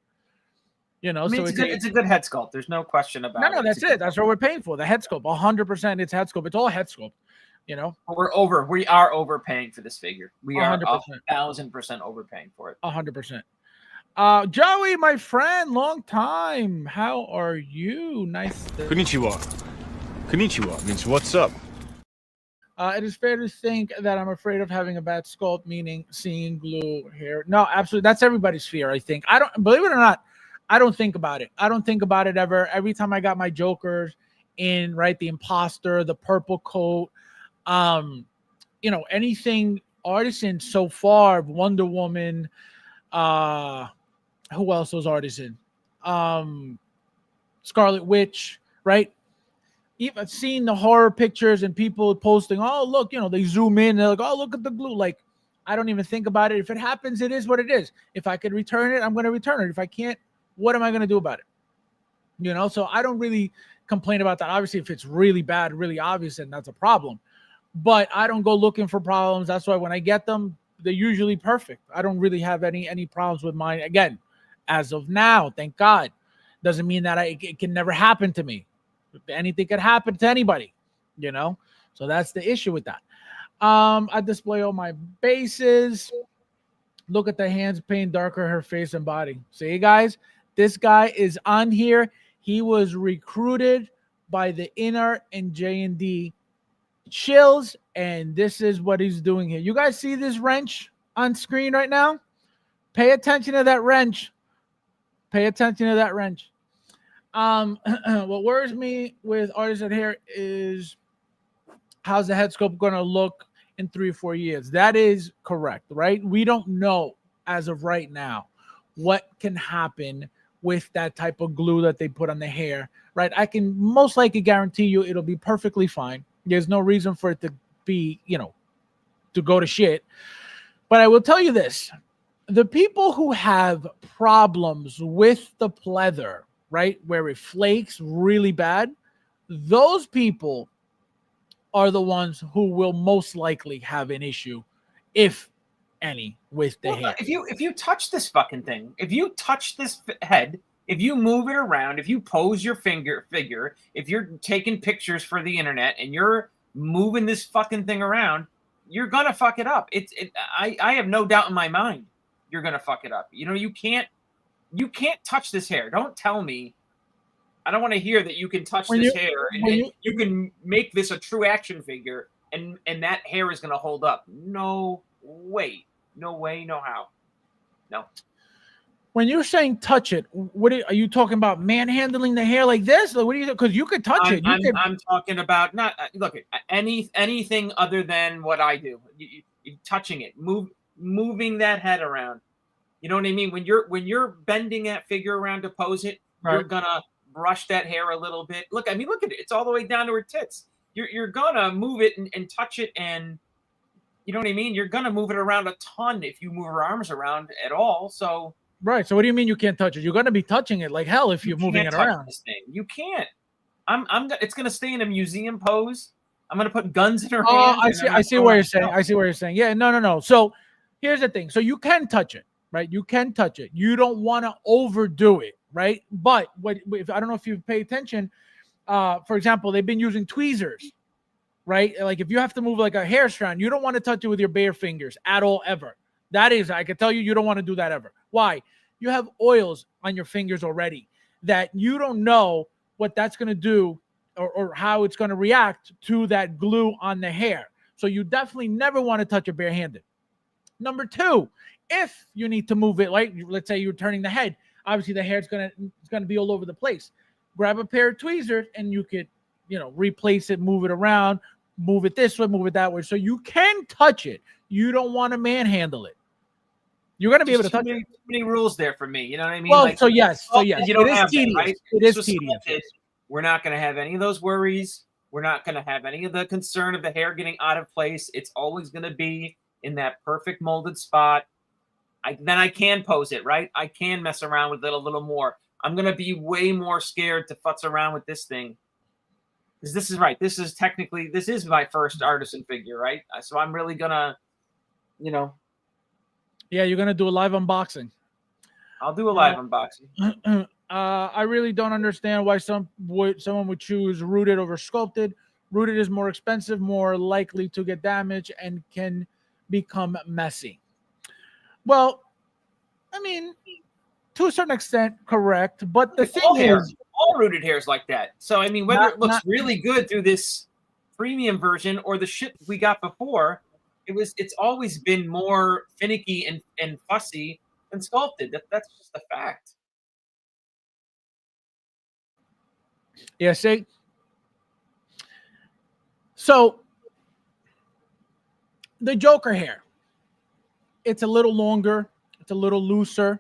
So it's a good head sculpt. There's no question about it. No, that's it. That's what we're paying for. The head sculpt, 100%. It's head sculpt. It's all head sculpt. We are overpaying for this figure. We 100%. are 1,000% overpaying for it. 100%. Joey, my friend, long time. How are you? Nice. Konnichiwa means what's up. It is fair to think that I'm afraid of having a bad sculpt, meaning seeing glue hair. No, absolutely. That's everybody's fear, I think. I don't believe it or not. I don't think about it. I don't think about it ever. Every time I got my Jokers in, right, the imposter, the purple coat, anything artisan so far, Wonder Woman, who else was artisan? Scarlet Witch, right? Even seeing the horror pictures and people posting, oh, look, they zoom in, they're like, oh, look at the glue. Like, I don't even think about it. If it happens, it is what it is. If I could return it, I'm going to return it. If I can't, what am I going to do about it? So I don't really complain about that. Obviously, if it's really bad, really obvious, then that's a problem. But I don't go looking for problems. That's why when I get them, they're usually perfect. I don't really have any problems with mine. Again, as of now, thank God. Doesn't mean that it can never happen to me. Anything could happen to anybody, So that's the issue with that. I display all my bases. Look at the hands, paint darker her face and body. See, guys, this guy is on here. He was recruited by the Inner and J&D Chills, and this is what he's doing here. You guys see this wrench on screen right now? Pay attention to that wrench. What worries me with artisan hair is how's the head sculpt going to look in 3 or 4 years. That is correct, right? We don't know as of right now what can happen with that type of glue that they put on the hair, right? I can most likely guarantee you it'll be perfectly fine. There's no reason for it to be, to go to shit. But I will tell you this. The people who have problems with the pleather, right, where it flakes really bad, those people are the ones who will most likely have an issue, if any, with the hair. If you touch this fucking thing, if you touch this head, if you move it around, if you pose your figure, if you're taking pictures for the internet and you're moving this fucking thing around, you're gonna fuck it up. I have no doubt in my mind you're gonna fuck it up. You can't touch this hair. Don't tell me. I don't want to hear that you can touch this hair and you can make this a true action figure and that hair is going to hold up. No way. No way, no how. No. When you're saying touch it, are you talking about manhandling the hair like this? Or what do you? Because you could touch it. I'm talking about not look anything other than what I do. You touching it, moving that head around. You know what I mean? When you're bending that figure around to pose it, you're Right. gonna brush that hair a little bit. Look, I mean, look at it. It's all the way down to her tits. You're gonna move it and touch it, and you know what I mean? You're gonna move it around a ton if you move her arms around at all. So Right. So what do you mean you can't touch it? You're going to be touching it like hell if you you're moving can't it touch around. this thing. You can't. It's gonna stay in a museum pose. I'm gonna put guns in her Oh, hand. I and see. I'm I gonna see throw what her you're out. saying. I see what you're saying. Yeah, no. So here's the thing. So you can touch it, right? You can touch it. You don't want to overdo it, right? But if I don't know if you pay attention, for example, they've been using tweezers, right? Like if you have to move like a hair strand, you don't want to touch it with your bare fingers at all, ever. That is, I can tell you don't want to do that ever. Why? You have oils on your fingers already that you don't know what that's going to do or how it's going to react to that glue on the hair. So you definitely never want to touch it barehanded. Number two, if you need to move it, like let's say you're turning the head, obviously the hair is going to be all over the place. Grab a pair of tweezers and you could, replace it, move it around, move it this way, move it that way. So you can touch it. You don't want to manhandle it. You're going to be able to touch it. Too many rules there for me. You know what I mean? Well, Like, so yes, you don't it is have that, tedious. right? It is So tedious. sculpted, we're not going to have any of those worries. We're not going to have any of the concern of the hair getting out of place. It's always going to be in that perfect molded spot. Then I can pose it, right? I can mess around with it a little more. I'm going to be way more scared to futz around with this thing. Because this is right. This is my first artisan figure, right? So I'm really going to, Yeah, you're going to do a live unboxing. I'll do a live unboxing. I really don't understand why someone would choose rooted over sculpted. Rooted is more expensive, more likely to get damaged, and can become messy. Well, I mean, to a certain extent, correct. But the thing is, all rooted hairs like that. So I mean, whether it looks really good through this premium version or the shit we got before, it's always been more finicky and fussy than sculpted. That's just a fact. Yeah, see? So the Joker hair, it's a little longer, it's a little looser,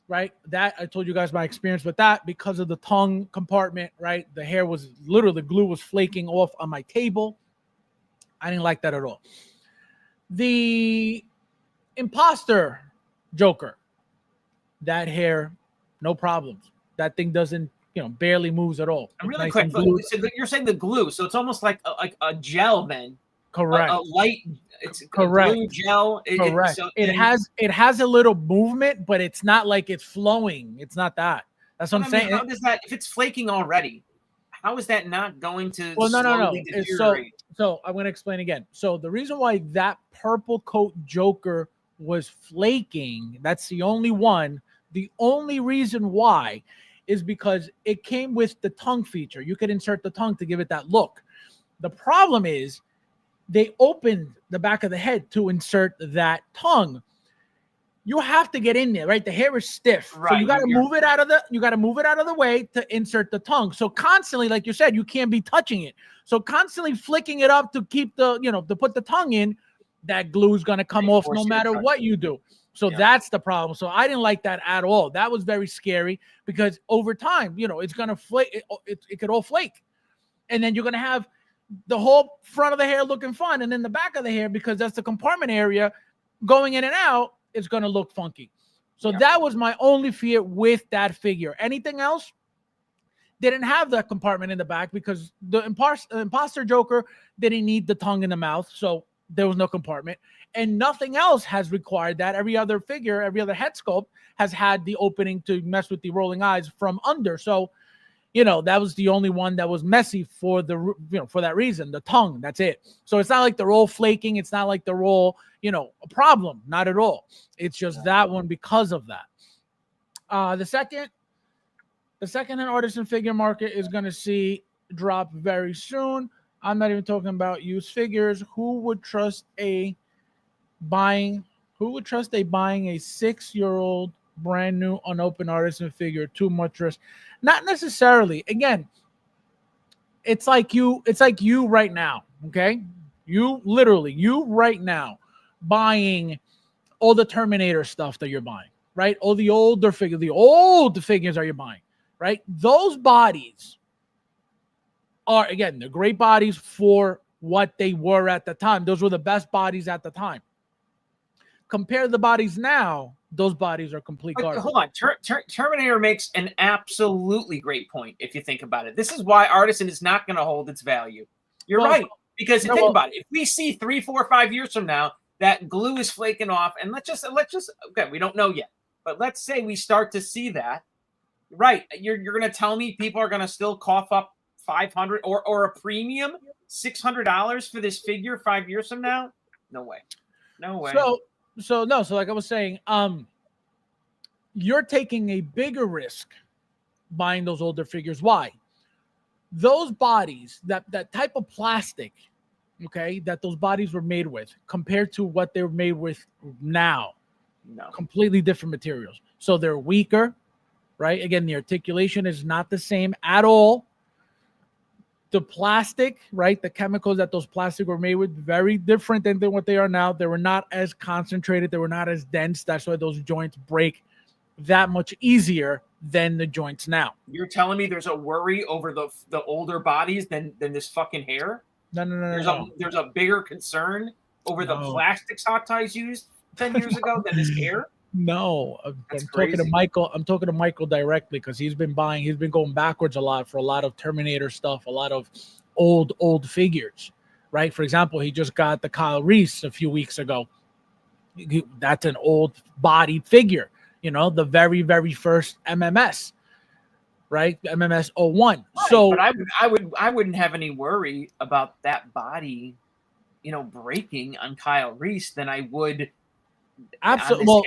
right? That I told you guys my experience with that because of the tongue compartment, right? The hair was literally, the glue was flaking off on my table. I didn't like that at all. The imposter Joker, that hair, no problems. That thing doesn't, barely moves at all. I'm really nice quick. So you're saying the glue, so it's almost like a gel then. Correct. A light. It's correct. A glue gel. Correct. It has a little movement, but it's not like it's flowing. It's not that. That's what I'm saying. How does that? If it's flaking already, how is that not going to? Well, no. Deteriorate? So I'm going to explain again. So the reason why that purple coat Joker was flaking, that's the only one. The only reason why is because it came with the tongue feature. You could insert the tongue to give it that look. The problem is they opened the back of the head to insert that tongue. You have to get in there, right? The hair is stiff. Right. So you got to move it out of the way to insert the tongue. So constantly, like you said, you can't be touching it. So constantly flicking it up to keep the, to put the tongue in, that glue is going to come off no matter what you do. So that's the problem. So I didn't like that at all. That was very scary because over time, it's going to flake. It could all flake. And then you're going to have the whole front of the hair looking fun. And then the back of the hair, because that's the compartment area going in and out, it's going to look funky. So that was my only fear with that figure. Anything else didn't have that compartment in the back because the imposter Joker didn't need the tongue in the mouth. So there was no compartment. And nothing else has required that. Every other figure, every other head sculpt has had the opening to mess with the rolling eyes from under. So, that was the only one that was messy for for that reason, the tongue, that's it. So it's not like they're all flaking. It's not like they're all, a problem. Not at all. It's just that one because of that. The second hand artisan figure market is going to see drop very soon. I'm not even talking about used figures. Who would trust buying a 6-year-old brand new unopened artisan figure? Too much risk. Not necessarily. Again, it's like you right now. Okay. You right now buying all the Terminator stuff that you're buying, right? All the older figures, the old figures are you buying, right? Those bodies are, again, they're great bodies for what they were at the time. Those were the best bodies at the time. Compare the bodies now, those bodies are complete garbage. Hold on. Terminator makes an absolutely great point if you think about it. This is why Artisan is not going to hold its value. You're right. Because think about it. If we see 3, 4, 5 years from now that glue is flaking off, and let's just okay, we don't know yet, but let's say we start to see that, right? You're going to tell me people are going to still cough up $500 or a premium $600 for this figure 5 years from now? No way. No way. So like I was saying, you're taking a bigger risk buying those older figures. Why? Those bodies, that type of plastic, okay, that those bodies were made with, compared to what they're made with now, completely different materials. So they're weaker, right? Again, the articulation is not the same at all. The plastic, right? The chemicals that those plastic were made with, very different than what they are now. They were not as concentrated. They were not as dense. That's why those joints break that much easier than the joints now. You're telling me there's a worry over the older bodies than this fucking hair? No. There's a bigger concern over the plastics Hot Ties used 10 years ago than this hair? No, I'm talking to Michael. I'm talking to Michael directly because he's been going backwards a lot for a lot of Terminator stuff, a lot of old figures, right? For example, he just got the Kyle Reese a few weeks ago. That's an old body figure, the very, very first MMS, right? MMS 01. Right, so, but I wouldn't have any worry about that body, breaking on Kyle Reese than I would. Absolutely.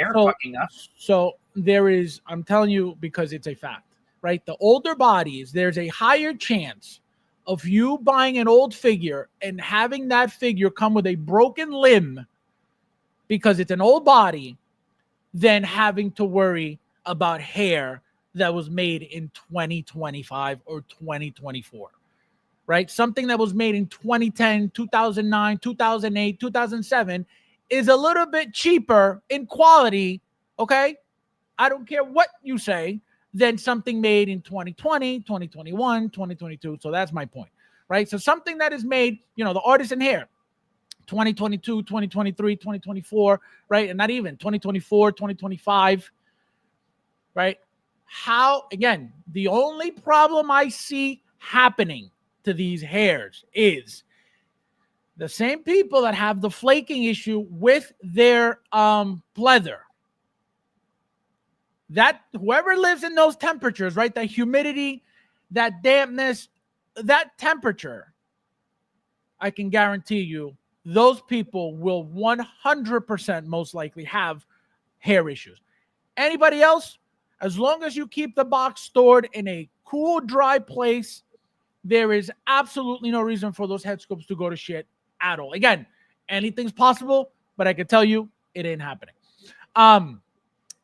So there is, I'm telling you, because it's a fact, right? The older bodies, there's a higher chance of you buying an old figure and having that figure come with a broken limb because it's an old body than having to worry about hair that was made in 2025 or 2024, right? Something that was made in 2010, 2009, 2008, 2007 is a little bit cheaper in quality, okay? I don't care what you say, than something made in 2020, 2021, 2022. So that's my point, right? So something that is made, the artisan hair, 2022, 2023, 2024, right? And not even 2024, 2025, right? Again, the only problem I see happening to these hairs is the same people that have the flaking issue with their pleather. That whoever lives in those temperatures, right? That humidity, that dampness, that temperature, I can guarantee you, those people will 100% most likely have hair issues. Anybody else, as long as you keep the box stored in a cool, dry place, there is absolutely no reason for those head sculpts to go to shit at all. Again, anything's possible, but I can tell you it ain't happening.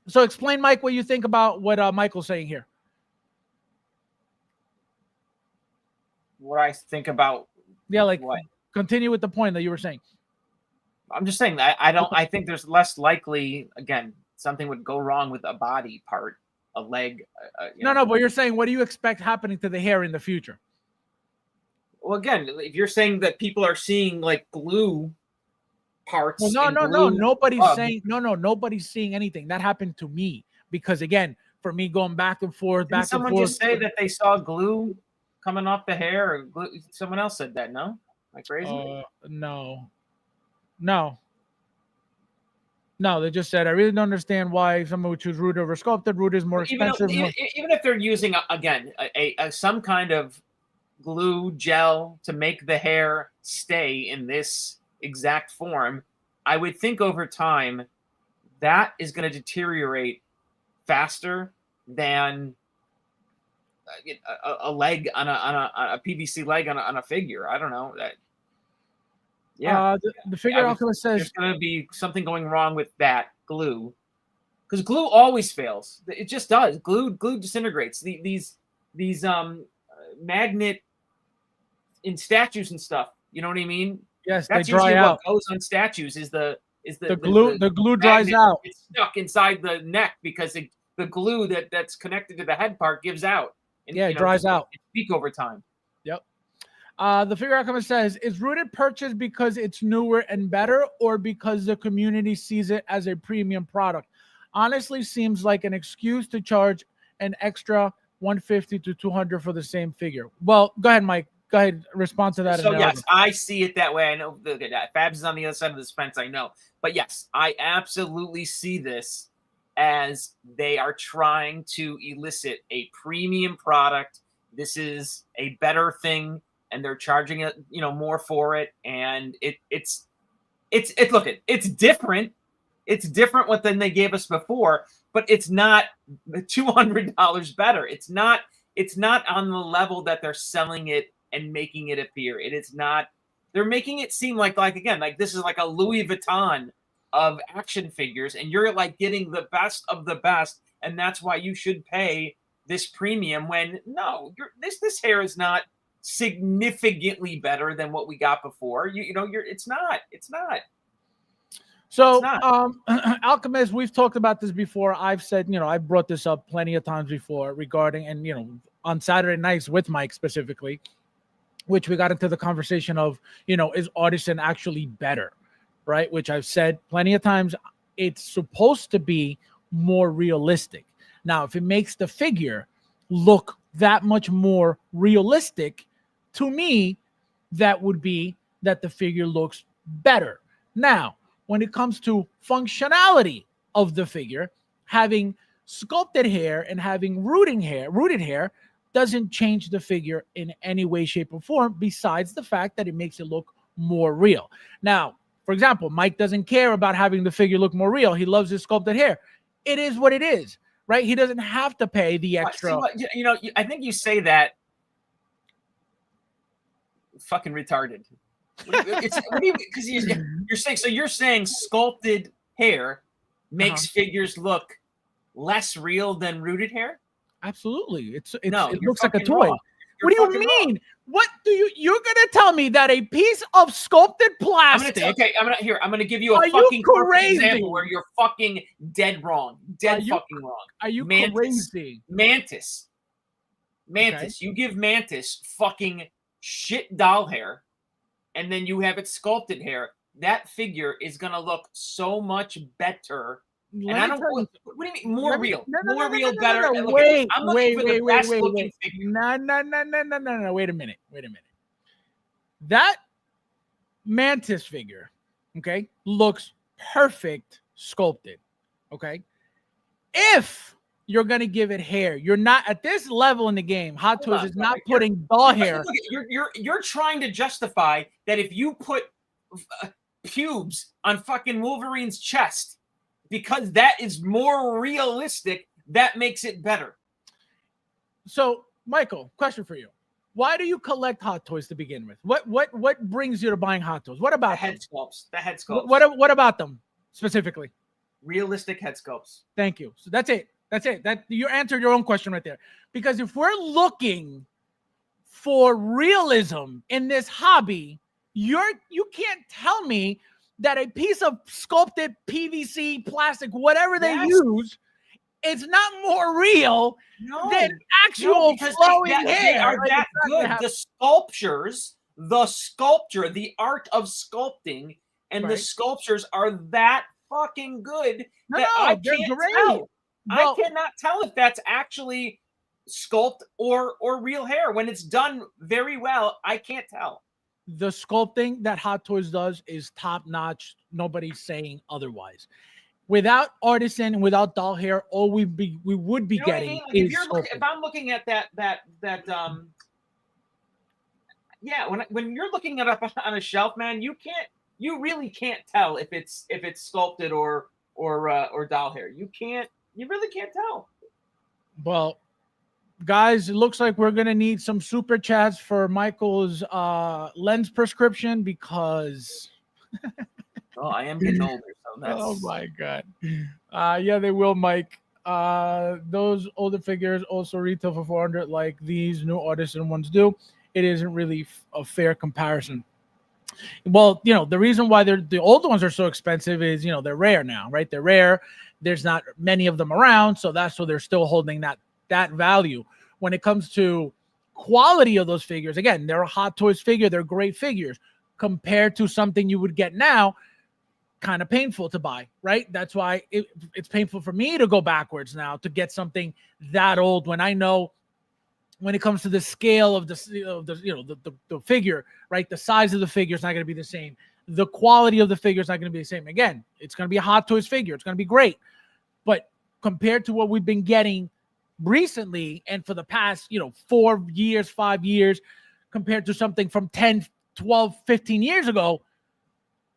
So explain, Mike, what you think about what Michael's saying here. What I think about what? Continue with the point that you were saying. I'm just saying that I think there's less likely, again, something would go wrong with a body part, a leg. No, but you're saying, what do you expect happening to the hair in the future? Well, again, if you're saying that people are seeing like glue parts. Well, no. Nobody's saying nobody's seeing anything. That happened to me because, again, for me going back and forth, Didn't someone just say that they saw glue coming off the hair? Or glue? Someone else said that, no? Like crazy? No. They just said, I really don't understand why someone would choose root over sculpted. Root is more expensive. Even if they're using, again, some kind of glue gel to make the hair stay in this exact form, I would think over time that is going to deteriorate faster than a leg on a PVC leg on a figure. I don't know that. Yeah, the figure also says there's going to be something going wrong with that glue, because glue always fails. It just does. Glue disintegrates. These magnet in statues and stuff. You know what I mean? Yes, that's they dry usually out. What goes on statues is the is the glue dries magnet out. It's stuck inside the neck because the glue that's connected to the head part gives out. And, Yeah, it dries out. It's weak over time. Yep. The figure outcome says, is Rooted purchased because it's newer and better, or because the community sees it as a premium product? Honestly, seems like an excuse to charge an extra $150 to $200 for the same figure. Well, go ahead, Mike. Go ahead, respond to that. So yes, I see it that way. I know that Fabs is on the other side of this fence. I know, but yes, I absolutely see this as they are trying to elicit a premium product. This is a better thing, and they're charging it, more for it. And it's different. It's different than they gave us before, but it's not $200 better. It's not on the level that they're selling it and making it appear. It is not. They're making it seem like this is like a Louis Vuitton of action figures, and you're like getting the best of the best, and that's why you should pay this premium. When no, this hair is not significantly better than what we got before. It's not. So, Alchemist, we've talked about this before. I've said, I've brought this up plenty of times before regarding, and on Saturday nights with Mike specifically, which we got into the conversation of, is Artisan actually better, right? Which I've said plenty of times, it's supposed to be more realistic. Now, if it makes the figure look that much more realistic, to me, that would be that the figure looks better. Now, when it comes to functionality of the figure, having sculpted hair and having rooted hair doesn't change the figure in any way, shape, or form, besides the fact that it makes it look more real. Now, for example, Mike doesn't care about having the figure look more real. He loves his sculpted hair. It is what it is, right? He doesn't have to pay the extra. I think you say that fucking retarded. Because you're saying sculpted hair makes figures look less real than rooted hair? Absolutely. It No, looks like a toy. Wrong. What do you mean? Wrong. What do you're gonna tell me that a piece of sculpted plastic? I'm gonna give you a fucking example where you're fucking dead wrong. Fucking wrong. Are you crazy? Mantis. Okay. You give Mantis fucking shit doll hair, and then you have it sculpted hair. That figure is gonna look so much better. And I don't. What do you mean more real? More real, better. Wait, I'm looking for the best looking figure. No. Wait a minute. That Mantis figure, okay, looks perfect sculpted. Okay, if you're gonna give it hair, you're not at this level in the game. Hot Toys is not putting doll hair. You're trying to justify that if you put pubes on fucking Wolverine's chest, because that is more realistic, that makes it better. So, Michael, question for you. Why do you collect Hot Toys to begin with? What brings you to buying Hot Toys? What about the head sculpts? The head sculpts. What about them specifically? Realistic head sculpts. Thank you. So that's it. That you answered your own question right there. Because if we're looking for realism in this hobby, you can't tell me that a piece of sculpted PVC, plastic, whatever they use, it's not more real than actual flowing hair. They are that good. The sculptures, the sculpture, the art of sculpting, and the sculptures are that fucking good that I can't tell. Well, I cannot tell if that's actually sculpt or real hair. When it's done very well, I can't tell. The sculpting that Hot Toys does is top notch. Nobody's saying otherwise. Without Artisan and without doll hair, all we would be getting is if I'm looking at that when you're looking it up on a shelf, man, you really can't tell if it's sculpted or doll hair. You really can't tell. Well, guys, it looks like we're gonna need some super chats for Michael's lens prescription because I am getting older, so that's... Oh my god. Yeah, they will, Mike. Those older figures also retail for $400 like these new Artisan ones do. It isn't really a fair comparison. Well, the reason why the old ones are so expensive is, they're rare now, right? They're rare. There's not many of them around, so that's why they're still holding that value. When it comes to quality of those figures, again, they're a Hot Toys figure. They're great figures compared to something you would get now. Kind of painful to buy, right? That's why it's painful for me to go backwards now to get something that old when I know when it comes to the scale of the figure, right? The size of the figure is not going to be the same. The quality of the figure is not going to be the same. Again, it's going to be a Hot Toys figure. It's going to be great. But compared to what we've been getting recently and for the past, 4 years, 5 years, compared to something from 10, 12, 15 years ago,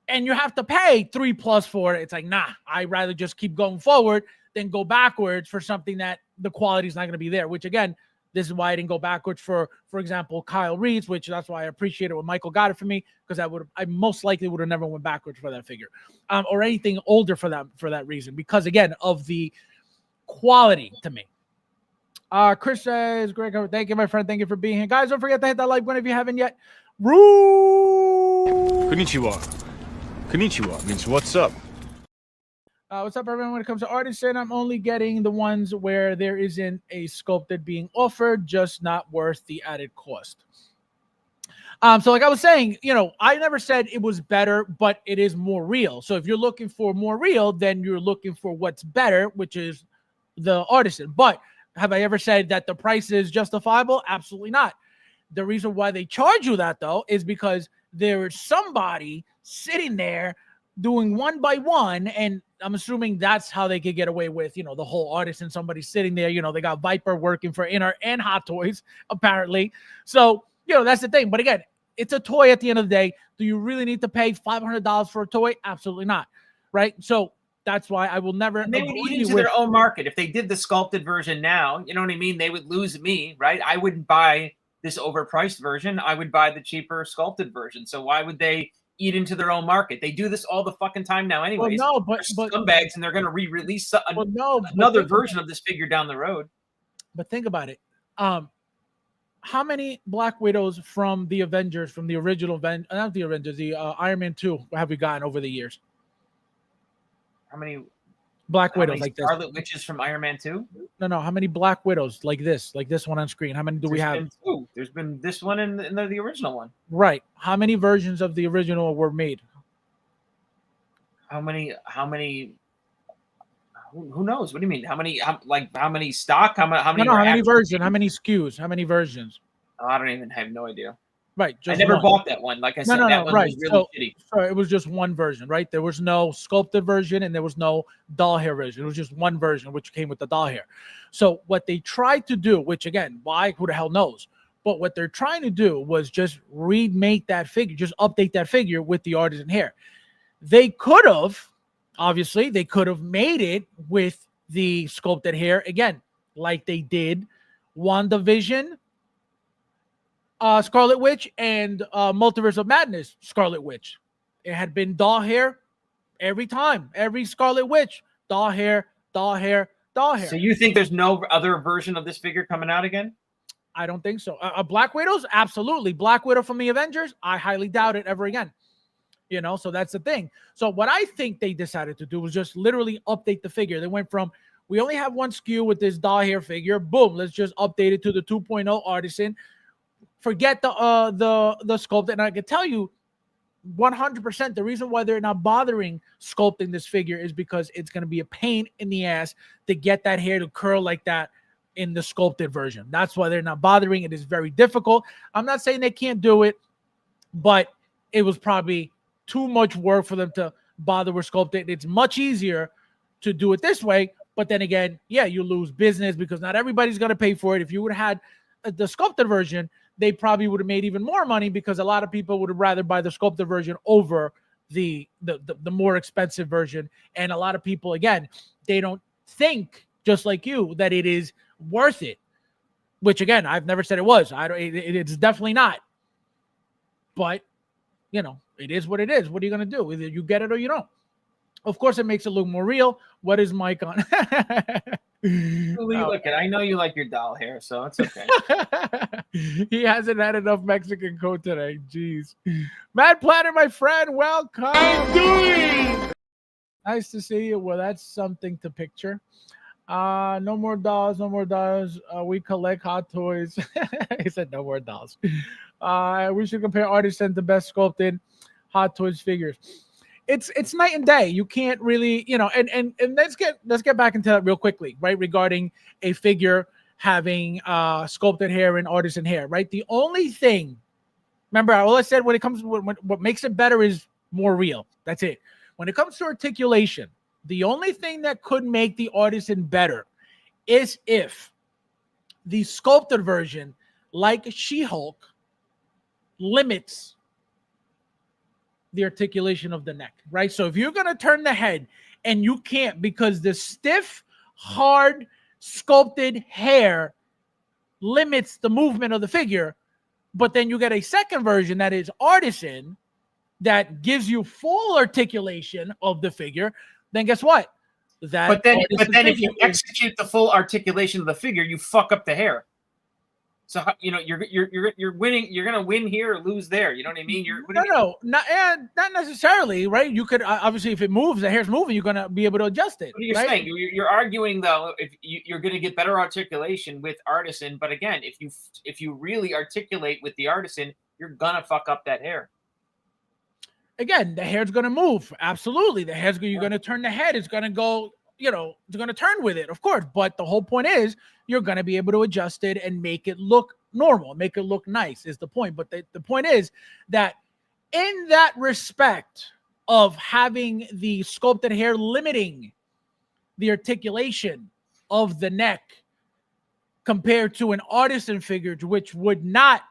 and you have to pay $3+ for it, it's like, nah, I'd rather just keep going forward than go backwards for something that the quality is not going to be there, which again, this is why I didn't go backwards for example, Kyle Reed's, which that's why I appreciate it when Michael got it for me, because I most likely would have never went backwards for that figure, or anything older for that reason, because again of the quality to me. Chris says, Greg, thank you, my friend. Thank you for being here. Guys, don't forget to hit that like button if you haven't yet. Konnichiwa. Konnichiwa means what's up. What's up, everyone? When it comes to artisan, I'm only getting the ones where there isn't a sculpted being offered, just not worth the added cost. So like I was saying, I never said it was better, but it is more real. So if you're looking for more real, then you're looking for what's better, which is the artisan. But have I ever said that the price is justifiable? Absolutely not. The reason why they charge you that, though, is because there is somebody sitting there doing one by one, and I'm assuming that's how they could get away with, the whole artisan. Somebody sitting there, they got Viper working for Inner and Hot Toys, apparently. So, that's the thing. But again, it's a toy at the end of the day. Do you really need to pay $500 for a toy? Absolutely not, right? So that's why I will never. And they would eat into their own market. If they did the sculpted version now, you know what I mean? They would lose me, right? I wouldn't buy this overpriced version. I would buy the cheaper sculpted version. So why would they eat into their own market? They do this all the fucking time now anyways. Well, no, but scumbags, and they're going to re-release another version of this figure down the road. But think about it. How many Black Widows from the Avengers, from the original not the Avengers, the Iron Man 2 have we gotten over the years? How many Black Widows like this? Scarlet Witches from Iron Man 2? No. How many Black Widows like this one on screen? How many do we have? Been two. There's been this one and the original one. Right. How many versions of the original were made? How many? Who knows? What do you mean? How many stock? How many? No, how many versions? How many SKUs? How many versions? Oh, I don't even have no idea. Right. I never bought that one. Like I said, that one was really shitty. So it was just one version, right? There was no sculpted version and there was no doll hair version. It was just one version, which came with the doll hair. So what they tried to do, which again, why? Who the hell knows? But what they're trying to do was just remake that figure, just update that figure with the artisan hair. They could have, obviously, made it with the sculpted hair again, like they did WandaVision, Scarlet Witch, and Multiverse of Madness Scarlet Witch. It had been doll hair every time. Every Scarlet Witch, doll hair, doll hair, doll hair. So you think there's no other version of this figure coming out again? I don't think so. Black Widows? Absolutely. Black Widow from the Avengers? I highly doubt it ever again. So that's the thing. So what I think they decided to do was just literally update the figure. They went from, we only have one SKU with this doll hair figure. Boom, let's just update it to the 2.0 artisan. Forget the sculpt. And I can tell you 100% the reason why they're not bothering sculpting this figure is because it's going to be a pain in the ass to get that hair to curl like that in the sculpted version. That's why they're not bothering. It is very difficult. I'm not saying they can't do it, but it was probably too much work for them to bother with sculpting. It's much easier to do it this way. But then again, yeah, you lose business because not everybody's going to pay for it. If you would have had the sculpted version, they probably would have made even more money because a lot of people would have rather buy the sculpted version over the more expensive version. And a lot of people, again, they don't think, just like you, that it is worth it, which again, I've never said it was. It's definitely not. But, it is what it is. What are you going to do? Either you get it or you don't. Of course, it makes it look more real. What is Mike on? Look, I know you like your doll hair, so it's okay. He hasn't had enough Mexican code today. Jeez. Mad Platter, my friend, welcome. Nice to see you. Well, that's something to picture. No more dolls, no more dolls. We collect hot toys. He said no more dolls. We should compare artisan to best sculpted hot toys figures. It's night and day. You can't really, and let's get back into that real quickly, right? Regarding a figure having sculpted hair and artisan hair, right? The only thing, remember, all I said, when it comes, what makes it better is more real. That's it. When it comes to articulation, the only thing that could make the artisan better is if the sculpted version, like She-Hulk, limits the articulation of the neck, right? So if you're going to turn the head and you can't, because the stiff, hard, sculpted hair limits the movement of the figure, but then you get a second version that is artisan that gives you full articulation of the figure, then guess what? But then if you execute the full articulation of the figure, you fuck up the hair. So you're winning. You're gonna win here or lose there. You know what I mean? Not necessarily, right? You could obviously, if it moves, the hair's moving, you're gonna be able to adjust it. What are you right? saying? You're arguing though, if you're gonna get better articulation with artisan, but again, if you really articulate with the artisan, you're gonna fuck up that hair. Again, the hair's gonna move. Absolutely, you're gonna turn the head. It's gonna go. It's going to turn with it, of course. But the whole point is you're going to be able to adjust it and make it look normal, make it look nice is the point. But the point is that in that respect of having the sculpted hair limiting the articulation of the neck compared to an artisan figure, which would not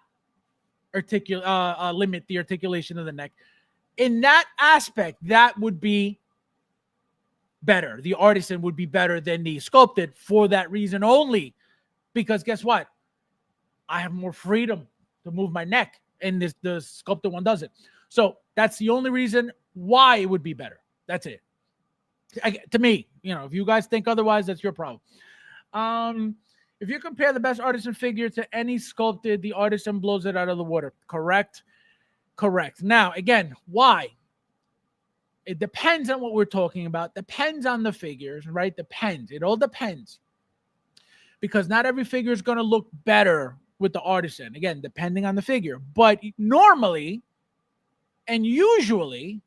limit the articulation of the neck, in that aspect, that would be better. The artisan would be better than the sculpted for that reason only, because guess what? I have more freedom to move my neck, and the sculpted one doesn't. So that's the only reason why it would be better. That's it. To me, if you guys think otherwise, that's your problem. If you compare the best artisan figure to any sculpted, the artisan blows it out of the water. Correct. Now, again, why? It depends on what we're talking about. Depends on the figures, right? Depends. It all depends. Because not every figure is going to look better with the artisan. Again, depending on the figure. But normally and usually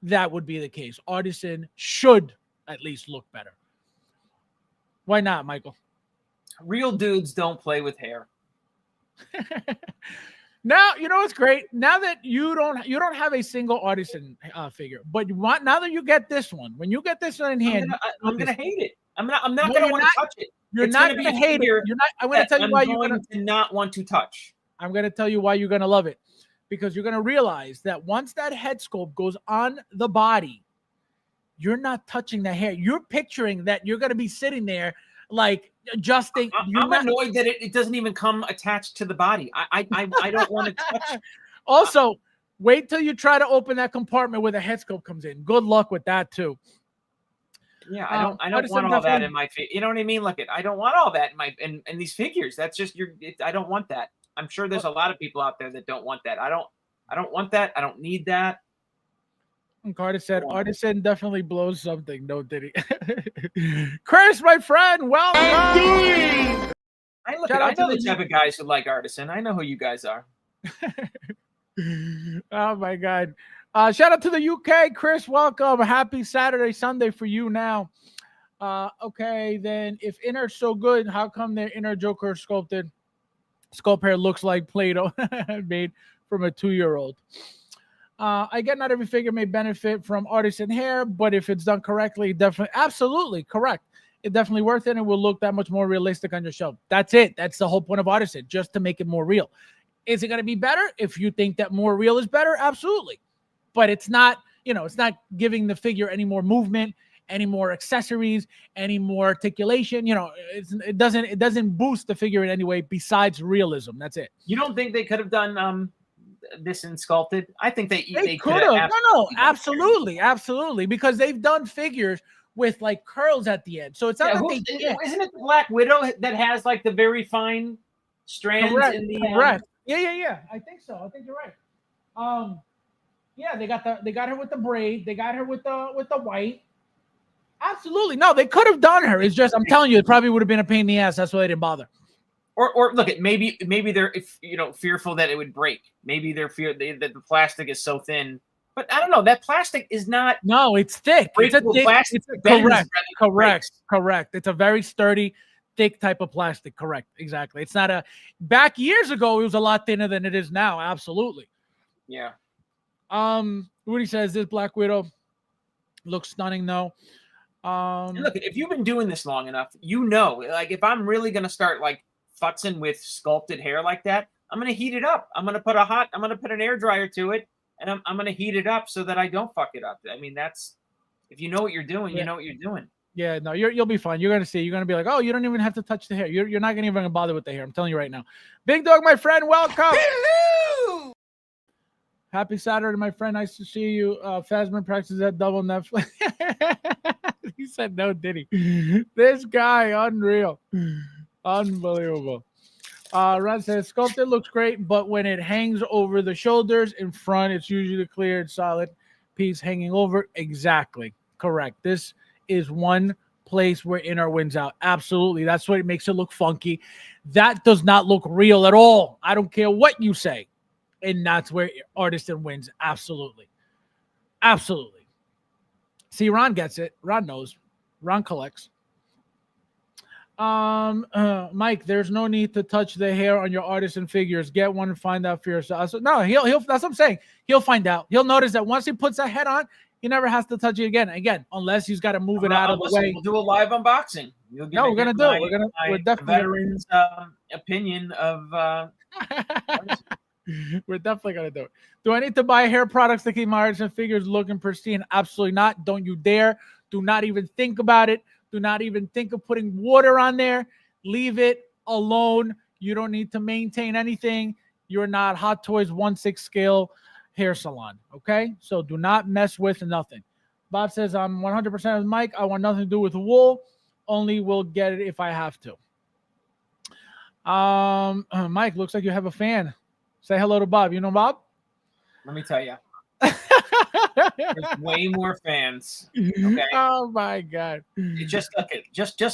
that would be the case. Artisan should at least look better. Why not, Michael? Real dudes don't play with hair. Now, what's great? Now that you don't have a single artisan figure, but now that you get this one, when you get this one in hand, I'm gonna hate it. I'm not gonna want to touch it. You're not gonna hate it. I'm gonna tell you why you're going to not want to touch. I'm gonna tell you why you're gonna love it, because you're gonna realize that once that head sculpt goes on the body, you're not touching the hair. You're picturing that you're gonna be sitting there like adjusting. I'm annoyed that it doesn't even come attached to the body. I don't want to touch. Also, wait till you try to open that compartment where the head sculpt comes in. Good luck with that too. Yeah, I don't want all that in my face. You know what I mean? Look, I don't want all that in these figures. That's just I don't want that. I'm sure there's a lot of people out there that don't want that. I don't want that. I don't need that. And Carter said, artisan definitely blows something. No, did he? Chris, my friend, welcome. I know the type of guys who like artisan. I know who you guys are. Oh, my God. Shout out to the UK. Chris, welcome. Happy Saturday, Sunday for you now. Okay, then if inner's so good, how come their inner Joker sculpt hair looks like Play-Doh made from a 2-year-old? I get not every figure may benefit from artisan hair, but if it's done correctly, definitely, absolutely correct. It's definitely worth it and will look that much more realistic on your shelf. That's it. That's the whole point of artisan, just to make it more real. Is it going to be better? If you think that more real is better, absolutely. But it's not, it's not giving the figure any more movement, any more accessories, any more articulation. It doesn't boost the figure in any way besides realism. That's it. You don't think they could have done this in sculpted? I think they could have. No, absolutely, because they've done figures with like curls at the end. So it's not Yeah, that they can't. isn't it the Black Widow that has like the very fine strands Correct. in the Correct. Yeah. I think so. I think you're right. Yeah, they got her with the braid. They got her with the white. Absolutely. No, they could have done her. It's just I'm telling you, it probably would have been a pain in the ass. That's why they didn't bother. Or look at maybe they're fearful that it would break. Maybe they're that the plastic is so thin. But I don't know. That plastic is not. No, it's thick. It's a thick. Plastic. Correct. It's a very sturdy, thick type of plastic. Correct. Exactly. It's not a. Back years ago, it was a lot thinner than it is now. Absolutely. Yeah. Rudy says this Black Widow looks stunning though. And look, if you've been doing this long enough, like if I'm really gonna start like futzing with sculpted hair like that, I'm gonna heat it up. I'm gonna put an air dryer to it, and I'm gonna heat it up so that I don't fuck it up. I mean, that's if you know what you're doing, you know what you're doing. Yeah, no, you'll be fine. You're gonna see. You're gonna be like, oh, you don't even have to touch the hair. You're not gonna even bother with the hair. I'm telling you right now. Big Dog, my friend, welcome. Hello! Happy Saturday, my friend. Nice to see you. Phasman practices at double Netflix. He said no, did he? This guy, unreal. Unbelievable. Ron says, sculpted looks great, but when it hangs over the shoulders in front, it's usually clear and solid piece hanging over. Exactly. Correct. This is one place where inner wins out. Absolutely. That's what makes it look funky. That does not look real at all. I don't care what you say. And that's where artisan wins. Absolutely. Absolutely. See, Ron gets it. Ron knows. Ron collects. Mike, there's no need to touch the hair on your artisan figures. Get one and find out for yourself. No, he'll that's what I'm saying. He'll find out. He'll notice that once he puts that head on, he never has to touch it again, unless he's got to move it out of the way. We'll do a live unboxing. We're gonna do it. We're definitely veterans' opinion of. We're definitely gonna do it. Do I need to buy hair products to keep my artisan figures looking pristine? Absolutely not. Don't you dare. Do not even think about it. Do not even think of putting water on there. Leave it alone. You don't need to maintain anything. You're not Hot Toys 1/6 scale hair salon. Okay? So do not mess with nothing. Bob says, I'm 100% with Mike. I want nothing to do with wool. Only will get it if I have to. Mike, looks like you have a fan. Say hello to Bob. You know Bob? Let me tell you. There's way more fans. Okay. Oh my God. Just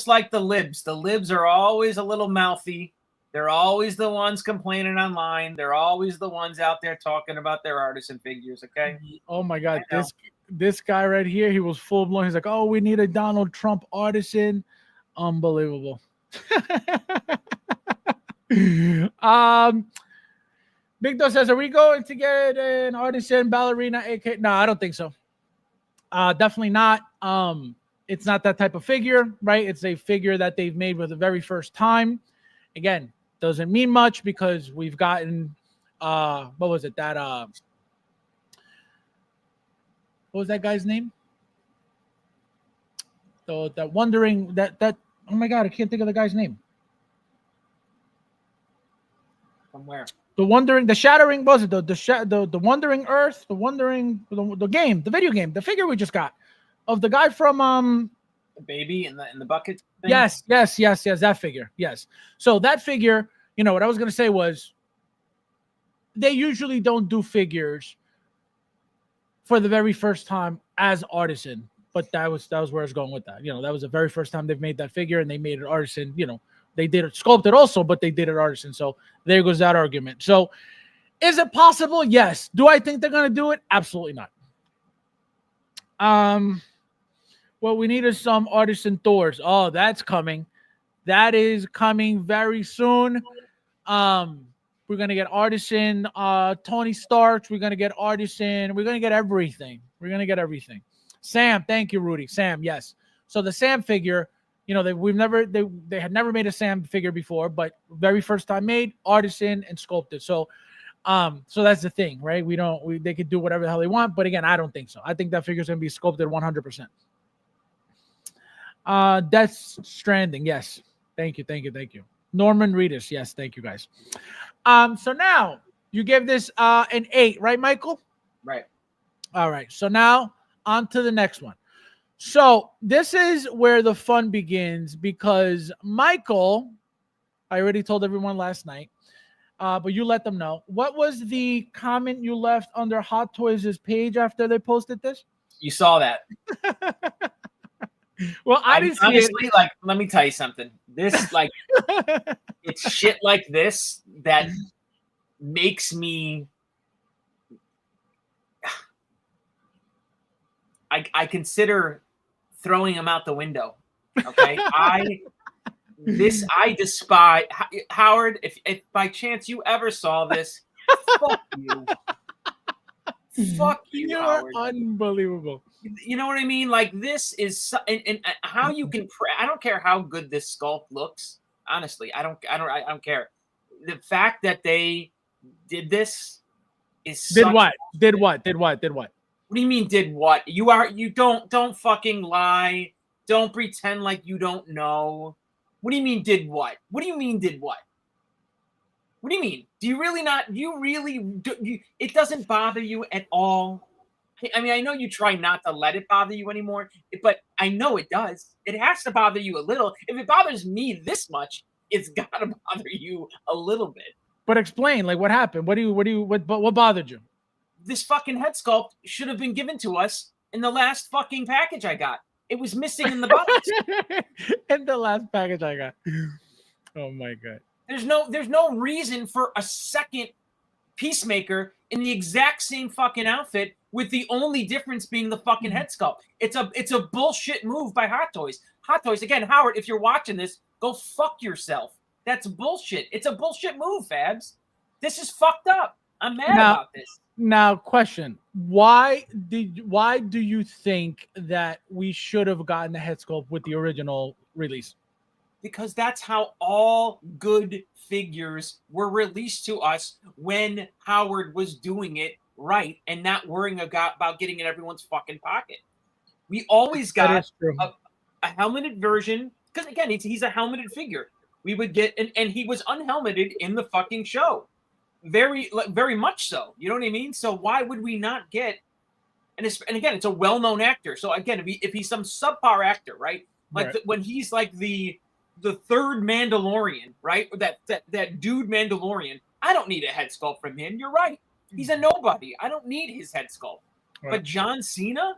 like the libs. The libs are always a little mouthy. They're always the ones complaining online. They're always the ones out there talking about their artisan figures. Okay. Oh my God. This guy right here, he was full blown. He's like, oh, we need a Donald Trump artisan. Unbelievable. Big Dog says, are we going to get an artisan ballerina AK? No, I don't think so. Definitely not. It's not that type of figure, right? It's a figure that they've made for the very first time. Again, doesn't mean much because we've gotten what was it? That what was that guy's name? So that wondering that oh my God, I can't think of the guy's name. From where? The Wandering, the Shattering, was it the Wandering Earth, the game, the video game, the figure we just got of the guy from the baby in the bucket thing? Yes, that figure. Yes. So that figure, you know what I was gonna say was they usually don't do figures for the very first time as artisan, but that was where I was going with that. You know, that was the very first time they've made that figure and they made it artisan, you know. They did it sculpted also, but they did it artisan. So there goes that argument. So is it possible? Yes. Do I think they're going to do it? Absolutely not. What we need is some artisan Thors. Oh, that's coming. That is coming very soon. We're going to get artisan Tony Starks. We're going to get artisan. We're going to get everything. We're going to get everything. Sam, thank you, Rudy. Sam, yes. So the Sam figure, you know, they had never made a Sam figure before, but very first time made, artisan and sculpted. So that's the thing, right? They could do whatever the hell they want, but again, I don't think so. I think that figure's gonna be sculpted 100%. Death Stranding, yes. Thank you. Norman Reedus, yes, thank you guys. So now you give this an 8, right, Michael? Right. All right. So now on to the next one. So this is where the fun begins because Michael, I already told everyone last night, but you let them know. What was the comment you left under Hot Toys' page after they posted this? You saw that. Well, I didn't see honestly, it. like, let me tell you something. This, like, it's shit like this that makes me. I consider throwing him out the window. Okay, I despise Howard. If by chance you ever saw this, fuck you. Fuck you, You're Howard. unbelievable. You know what I mean? Like, this is and how you can. I don't care how good this sculpt looks. Honestly, I don't care. The fact that they did this is Did what? Did what? Did what? Did what? What do you mean? Did what? You don't fucking lie. Don't pretend like you don't know. What do you mean? Did what? What do you mean? Did what? What do you mean? Do you really not? You really? It doesn't bother you at all. I mean, I know you try not to let it bother you anymore, but I know it does. It has to bother you a little. If it bothers me this much, it's got to bother you a little bit. But explain, like, what happened? What bothered you? This fucking head sculpt should have been given to us in the last fucking package I got. It was missing in the box. In the last package I got. Oh my god. There's no reason for a second Peacemaker in the exact same fucking outfit, with the only difference being the fucking head sculpt. It's a bullshit move by Hot Toys. Hot Toys, again, Howard, if you're watching this, go fuck yourself. That's bullshit. It's a bullshit move, Fabs. This is fucked up. I'm mad about this. Now, question: Why do you think that we should have gotten the head sculpt with the original release? Because that's how all good figures were released to us when Howard was doing it right and not worrying about getting in everyone's fucking pocket. We always got a helmeted version, because again, he's a helmeted figure. We would get, and he was unhelmeted in the fucking show. Very much so. You know what I mean? So why would we not get, and again, it's a well-known actor. So again, if he's some subpar actor, right? Like right. When he's like the third Mandalorian, right? That dude Mandalorian. I don't need a head sculpt from him. You're right. He's a nobody. I don't need his head sculpt. Right. But John Cena,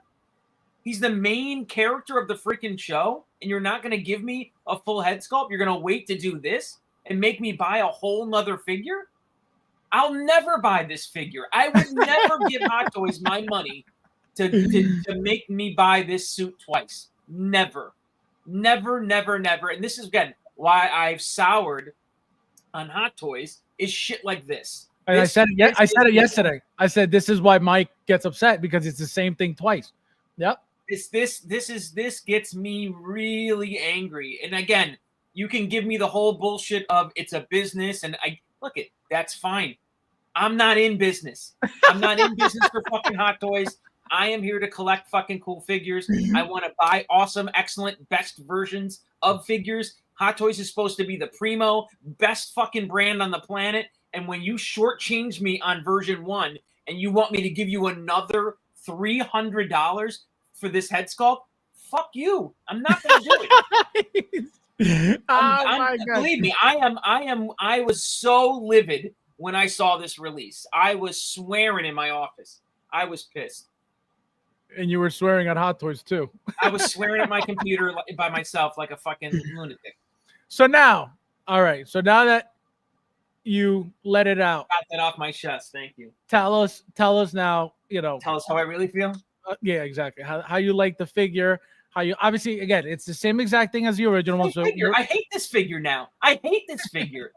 he's the main character of the freaking show, and you're not going to give me a full head sculpt. You're going to wait to do this and make me buy a whole nother figure? I'll never buy this figure. I would never give Hot Toys my money to make me buy this suit twice. Never. Never. And this is, again, why I've soured on Hot Toys is shit like this. And I said it yesterday. I said this is why Mike gets upset, because it's the same thing twice. Yep. This gets me really angry. And again, you can give me the whole bullshit of it's a business, and that's fine. I'm not in business. I'm not in business for fucking Hot Toys. I am here to collect fucking cool figures. I want to buy awesome, excellent, best versions of figures. Hot Toys is supposed to be the primo, best fucking brand on the planet. And when you shortchange me on version 1 and you want me to give you another $300 for this head sculpt, fuck you. I'm not going to do it. My God. Believe me, I was so livid when I saw this release. I was swearing in my office. I was pissed. And you were swearing at Hot Toys too. I was swearing at my computer by myself like a fucking lunatic. So now, all right. So now that you let it out, got that off my chest. Thank you. Tell us now. Tell us how I really feel. Yeah, exactly. How you like the figure? How you obviously, again, it's the same exact thing as the original one. So I hate this figure now. I hate this figure.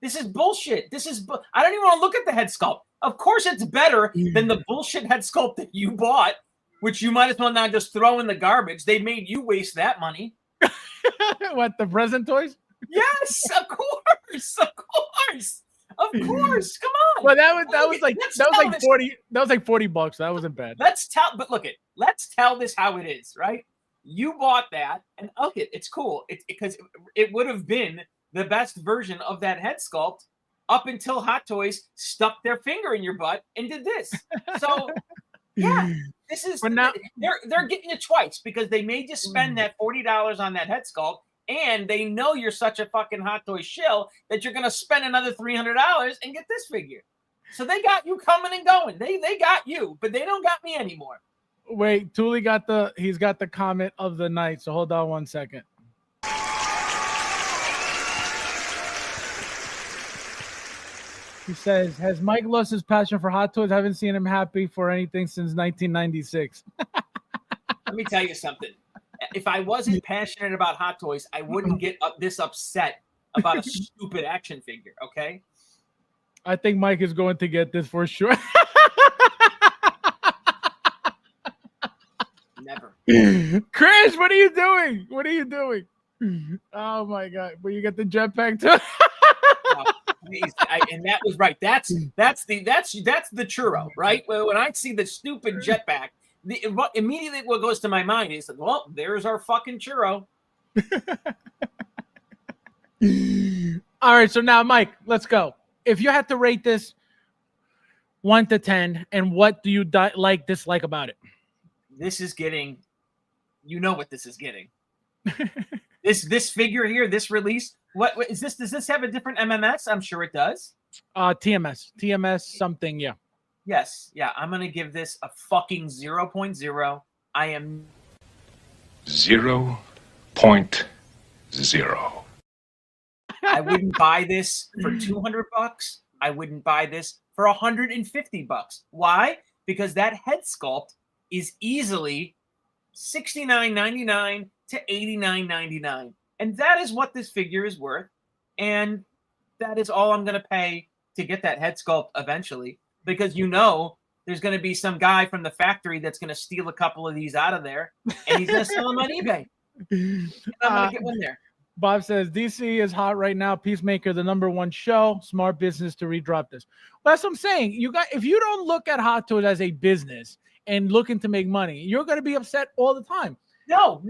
This is bullshit. I don't even want to look at the head sculpt. Of course, it's better than the bullshit head sculpt that you bought, which you might as well now just throw in the garbage. They made you waste that money. What, the present toys? Yes, of course. Come on. Well, that was like $40. That was like $40. That wasn't bad. Let's tell this how it is, right? You bought that, and okay, it's cool. Because it would have been the best version of that head sculpt up until Hot Toys stuck their finger in your butt and did this. So, yeah, This is But now- they're getting it twice because they made you spend that $40 on that head sculpt, and they know you're such a fucking Hot Toy shill that you're gonna spend another $300 and get this figure. So they got you coming and going. They got you, but they don't got me anymore. Wait, Thule he's got the comment of the night. So hold on 1 second. He says, "Has Mike lost his passion for Hot Toys? I haven't seen him happy for anything since 1996." Let me tell you something. If I wasn't passionate about Hot Toys, I wouldn't get this upset about a stupid action figure. Okay. I think Mike is going to get this for sure. Never. Chris, what are you doing? What are you doing? Oh my god! Will you get the jetpack too? And that was right. That's the churro, right? When I see the stupid jetpack, immediately what goes to my mind is, well, there's our fucking churro. All right, so now, Mike, let's go. If you had to rate this 1 to 10, and what do you dislike about it? This is getting, you know what this is getting. This figure here, this release, what is this? Does this have a different MMS? I'm sure it does. TMS something, yeah. Yes, yeah. I'm gonna give this a fucking 0.0. I am 0.0. I wouldn't buy this for $200. I wouldn't buy this for $150. Why? Because that head sculpt is easily $69.99 to $89.99. And that is what this figure is worth. And that is all I'm going to pay to get that head sculpt eventually. Because you know there's going to be some guy from the factory that's going to steal a couple of these out of there. And he's going to sell them on eBay. And I'm going to get one there. Bob says, DC is hot right now. Peacemaker, the #1 show. Smart business to redrop this. Well, that's what I'm saying. If you don't look at Hot Toys as a business and looking to make money, you're going to be upset all the time. No,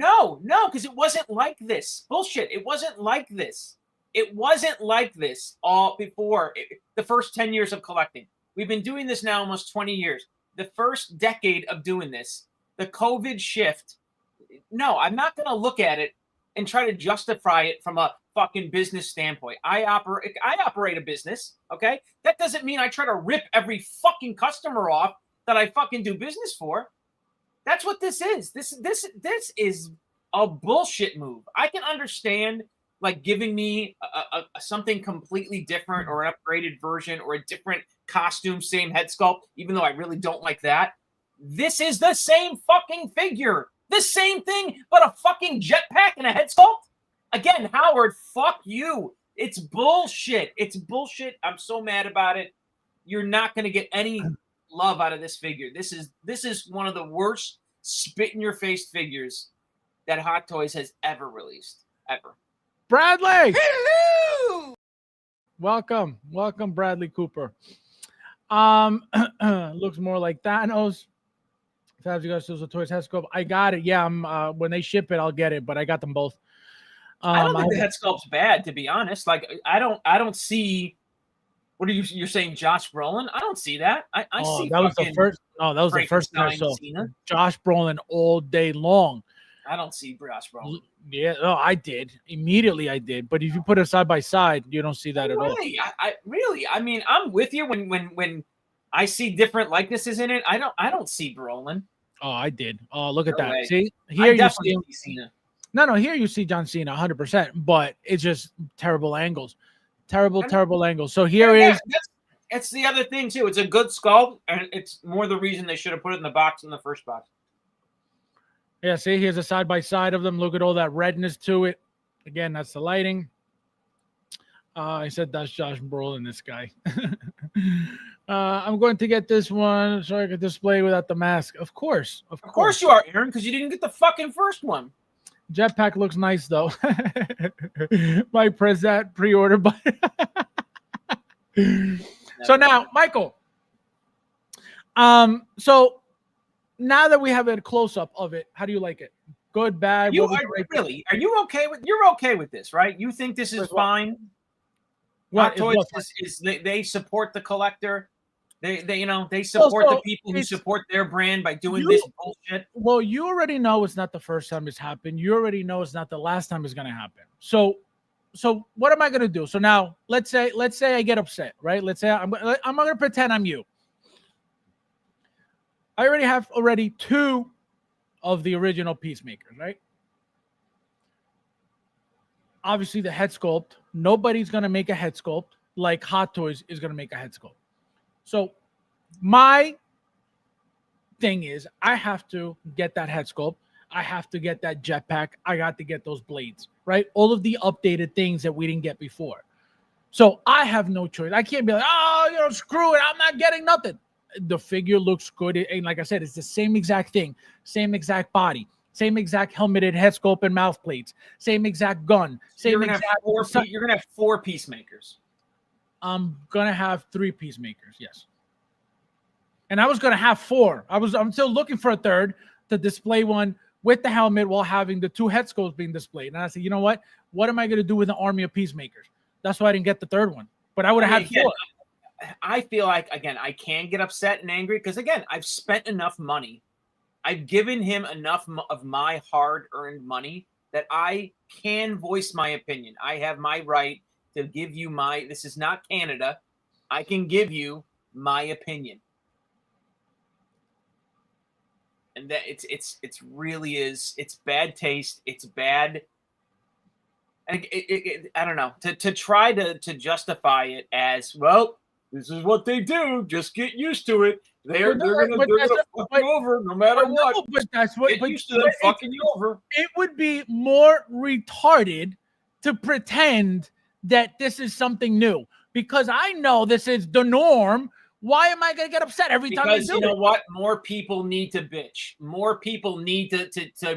because it wasn't like this. Bullshit. It wasn't like this. It wasn't like this all before the first 10 years of collecting. We've been doing this now almost 20 years. The first decade of doing this, the COVID shift. No, I'm not going to look at it and try to justify it from a fucking business standpoint. I operate a business, okay? That doesn't mean I try to rip every fucking customer off that I fucking do business for. That's what this is. This is a bullshit move. I can understand like giving me something completely different or an upgraded version or a different costume, same head sculpt, even though I really don't like that. This is the same fucking figure. The same thing, but a fucking jetpack and a head sculpt? Again, Howard, fuck you. It's bullshit. It's bullshit. I'm so mad about it. You're not going to get any love out of this figure. This is one of the worst spit-in-your-face figures that Hot Toys has ever released. Ever. Bradley! Hello! Welcome, Bradley Cooper. Looks more like Thanos. FabsFigures Toys head sculpt. I got it. Yeah, when they ship it, I'll get it. But I got them both. I don't think the head sculpt's bad, to be honest. Like I don't see. What are you're saying, Josh Brolin? I don't see that. I see that was the first. Oh, that was the first time I saw Josh Brolin all day long. I don't see Josh Brolin. Yeah, no, I did immediately. I did, but if you put it side by side, you don't see that at all. Really, I mean, I'm with you when I see different likenesses in it. I don't see Brolin. Oh, I did. Oh, look at that. Way. See, here you see Cena. No, here you see John Cena 100%, but it's just terrible angles. Terrible angles. So here is. It's the other thing, too. It's a good sculpt, and it's more the reason they should have put it in the box in the first box. Yeah, see, here's a side by side of them. Look at all that redness to it. Again, that's the lighting. I said that's Josh Brolin, this guy. I'm going to get this one so I can display without the mask. Of course you are, Aaron, because you didn't get the fucking first one. Jetpack looks nice though. My press that pre-order button. So now, Michael. So now that we have a close-up of it, how do you like it? Good, bad? Are you okay with? You're okay with this, right? You think this is fine? Hot Toys is they support the collector. They support the people who support their brand by doing this bullshit. Well, you already know it's not the first time it's happened. You already know it's not the last time it's going to happen. So what am I going to do? So now let's say I get upset, right? Let's say I'm going to pretend I'm you. I already have two of the original Peacemakers, right? Obviously the head sculpt. Nobody's going to make a head sculpt like Hot Toys is going to make a head sculpt. So my thing is I have to get that head sculpt. I have to get that jetpack. I got to get those blades, right? All of the updated things that we didn't get before. So I have no choice. I can't be like, oh, screw it. I'm not getting nothing. The figure looks good. And like I said, it's the same exact thing, same exact body, same exact helmeted head sculpt and mouth plates, same exact gun. You're going to have 4 Peacemakers. I'm going to have 3 Peacemakers, yes. And I was going to have 4. I'm still looking for a third to display one with the helmet while having the 2 head sculpts being displayed. And I said, you know what? What am I going to do with an army of Peacemakers? That's why I didn't get the third one. But I would have had 4. I feel like, again, I can get upset and angry because, again, I've spent enough money. I've given him enough of my hard-earned money that I can voice my opinion. I have my right to give you this is not Canada. I can give you my opinion. And that it's really is, it's bad taste. It's bad. And I don't know, to try to justify it as, well, this is what they do. Just get used to it. They're gonna fuck you over no matter what. No, but that's what. Get used to them fucking you over. It would be more retarded to pretend that this is something new because I know this is the norm. Why am I going to get upset every time I do it? Because you know what? More people need to bitch. More people need to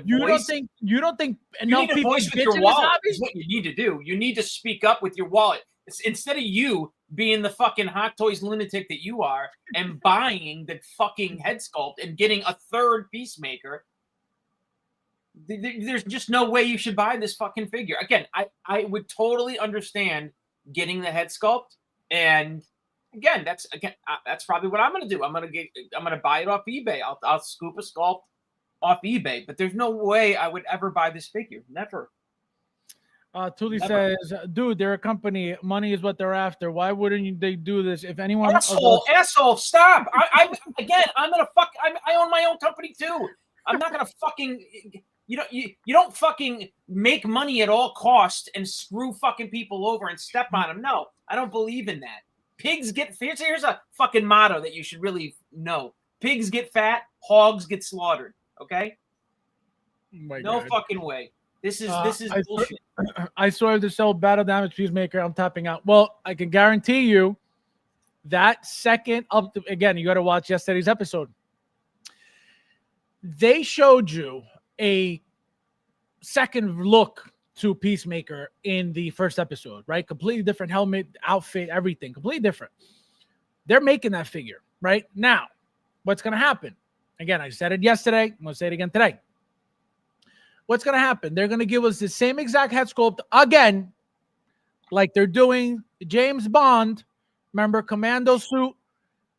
you voice. You don't think you need to voice with your wallet is what you need to do. You need to speak up with your wallet. Instead of you being the fucking Hot Toys lunatic that you are and buying the fucking head sculpt and getting a third Peacemaker, there's just no way you should buy this fucking figure. Again, I would totally understand getting the head sculpt, and again, that's probably what I'm gonna do. I'm gonna buy it off eBay. I'll scoop a sculpt off eBay, but there's no way I would ever buy this figure. Never. Tuli says, dude, they're a company. Money is what they're after. Why wouldn't they do this? If anyone asshole, stop. I'm gonna fuck. I own my own company too. I'm not gonna fucking. You don't fucking make money at all costs and screw fucking people over and step on them. No, I don't believe in that. Pigs get. Here's a fucking motto that you should really know. Pigs get fat. Hogs get slaughtered. Okay. No fucking way. This is bullshit. I swear to sell battle damage Peacemaker. I'm tapping out. Well, I can guarantee you that second up to, again, you got to watch yesterday's episode. They showed you a second look to Peacemaker in the first episode, right? Completely different helmet, outfit, everything, completely different. They're making that figure right now. What's going to happen? Again, I said it yesterday. I'm going to say it again today. What's going to happen? They're going to give us the same exact head sculpt again, like they're doing James Bond. Remember, commando suit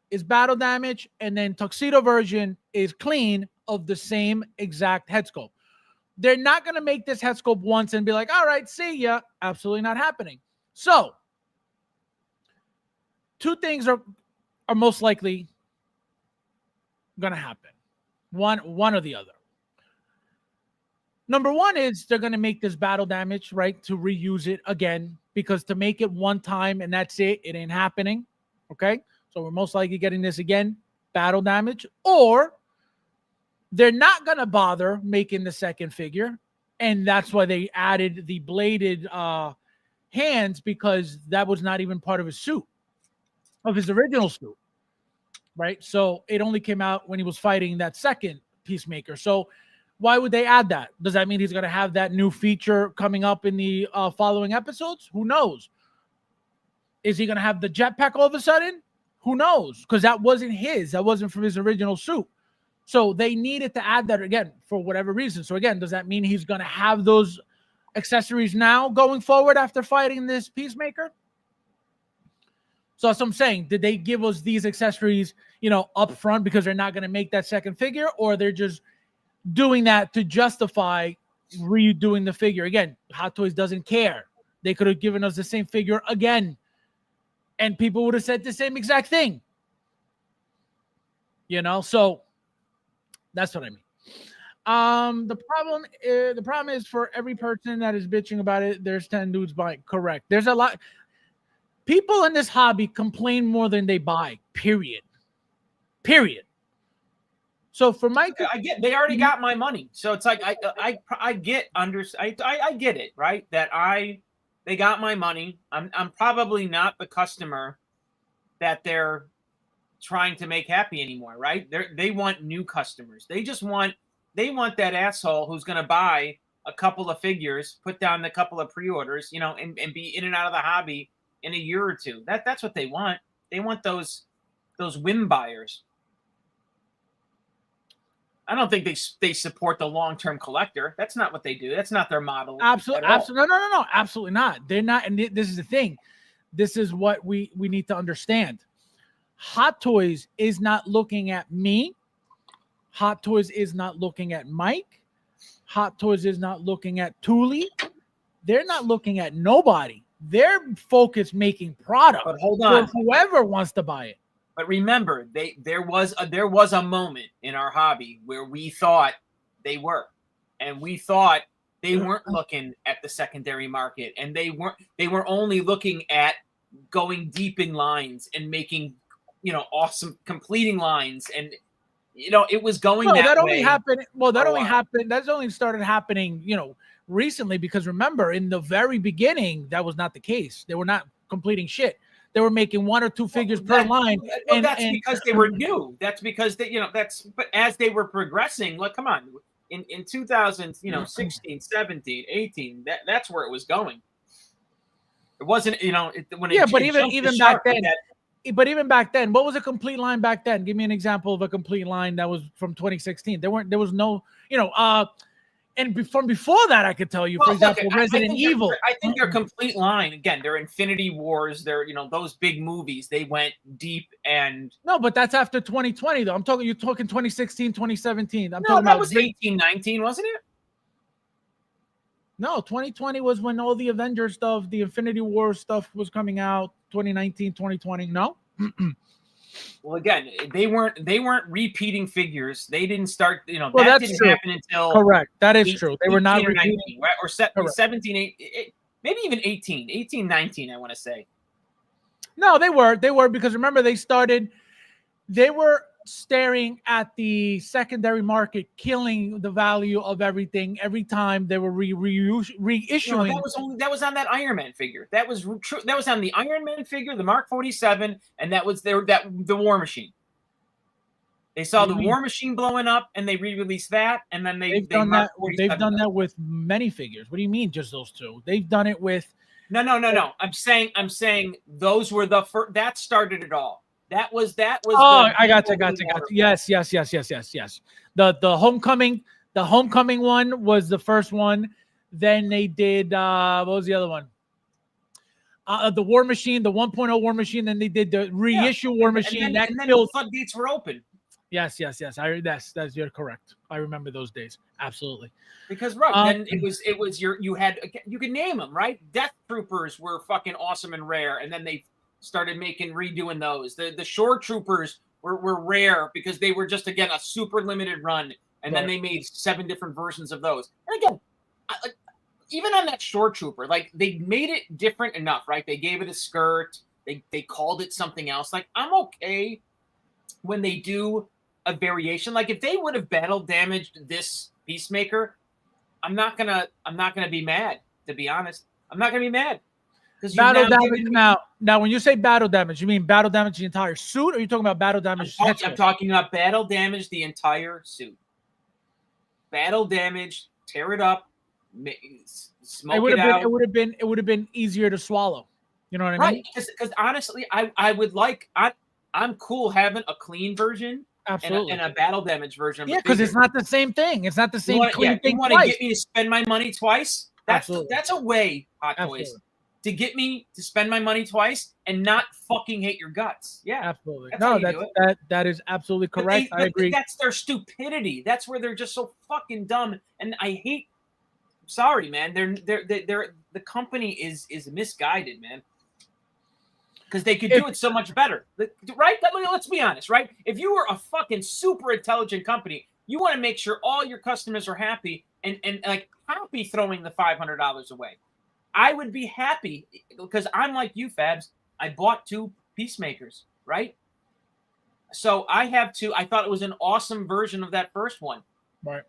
is battle damage, and then tuxedo version is clean of the same exact head sculpt. They're not going to make this head sculpt once and be like, all right, see ya. Absolutely not happening. So, two things are most likely going to happen. One or the other. Number one is they're going to make this battle damage, right, to reuse it again, because to make it one time and that's it, it ain't happening, okay? So we're most likely getting this again, battle damage, or they're not going to bother making the second figure, and that's why they added the bladed hands, because that was not even part of his suit, of his original suit, right? So it only came out when he was fighting that second Peacemaker. So why would they add that? Does that mean he's going to have that new feature coming up in the following episodes? Who knows? Is he going to have the jetpack all of a sudden? Who knows? Because that wasn't his. That wasn't from his original suit. So they needed to add that again for whatever reason. So again, does that mean he's going to have those accessories now going forward after fighting this Peacemaker? So that's what I'm saying. Did they give us these accessories, up front because they're not going to make that second figure, or they're just doing that to justify redoing the figure? Again, Hot Toys doesn't care. They could have given us the same figure again, and people would have said the same exact thing. So that's what I mean. The problem is for every person that is bitching about it, there's 10 dudes buying. Correct. There's a lot. People in this hobby complain more than they buy. Period. So for my, I get they already got my money, so it's like I get it, right? That they got my money. I'm probably not the customer that they're trying to make happy anymore, right? They want new customers. They want that asshole who's going to buy a couple of figures, put down a couple of pre-orders, and be in and out of the hobby in a year or two. That's what they want. They want those whim buyers. I don't think they support the long-term collector. That's not what they do. That's not their model. Absolutely. No, absolutely not. They're not. And this is the thing. This is what we need to understand. Hot Toys is not looking at me. Hot Toys is not looking at Mike. Hot Toys is not looking at Thule. They're not looking at nobody. They're focused making product for whoever wants to buy it. But remember, there was a moment in our hobby where we thought they were, and we thought they weren't looking at the secondary market, and they were only looking at going deep in lines and making awesome completing lines, and it was going that only way. happened. Well, that's only started happening recently, because remember, in the very beginning, that was not the case. They were not completing shit. They were making 1 or 2 figures per line. Well, that's because they were new. That's because but as they were progressing, come on, in 2016, 17, 18, that's where it was going. It wasn't, but even back then, but even back then, what was a complete line back then? Give me an example of a complete line that was from 2016. There was no, and from before that, I could tell you, for example, Resident Evil. I think their complete line, again, their Infinity Wars, their those big movies, they went deep and. No, but that's after 2020, though. You're talking 2016, 2017. That was 18, 19, wasn't it? No, 2020 was when all the Avengers stuff, the Infinity War stuff was coming out. 2019, 2020. No. Well, again, they weren't repeating figures. They didn't start, that didn't happen until. Correct. That is true. They were not repeating. 19, right? Or 17, 18, maybe even 18, 19, I want to say. No, they were because remember, they were staring at the secondary market, killing the value of everything every time they were reissuing. No, that was on that Iron Man figure. That was true. That was on the Iron Man figure, the Mark 47, and that was the War Machine. They saw the War Machine blowing up, and they re-released that, and then they've done that with many figures. What do you mean, just those two? They've done it with. No. I'm saying those were the first. That started it all. That was. Oh, I got you. Yes. The homecoming one was the first one. Then they did. What was the other one? The War Machine, the 1.0 War Machine. Then they did the reissue War Machine. And then the floodgates were open. Yes. That's you're correct. I remember those days. Absolutely. Because then it was you could name them, right? Death Troopers were fucking awesome and rare, and then they started redoing those. The Shore Troopers were rare because they were just, again, a super limited run, and then they made 7 different versions of those. And again, even on that Shore Trooper, they made it different enough, right? They gave it a skirt. They called it something else. I'm okay when they do a variation. If they would have battle damaged this Peacemaker, I'm not gonna be mad, to be honest. I'm not gonna be mad. Battle damage now, when you say battle damage, you mean battle damage the entire suit, or are you talking about battle damage? I'm talking about battle damage the entire suit. Battle damage, tear it up, smoke it out. It would have been easier to swallow. You know what I mean? Right. Because honestly, I would I'm cool having a clean version. Absolutely. And a battle damage version. Yeah, because it's not the same thing. It's not the same clean thing. You want to get me to spend my money twice? That's a way, Hot Toys. to get me to spend my money twice and not fucking hate your guts. Yeah, Absolutely. That's how No, you do that is absolutely But correct. I agree. That's their stupidity. That's where they're just so fucking dumb. And I hate. Sorry, man. They're the company is misguided, man. Because they could do it so much better, right? Let's be honest, right? If you were a fucking super intelligent company, you want to make sure all your customers are happy and like happy throwing the $500 away. I would be happy because I'm like you, Fabs. I bought 2 Peacemakers, right? So I have 2. I thought it was an awesome version of that first one. Right.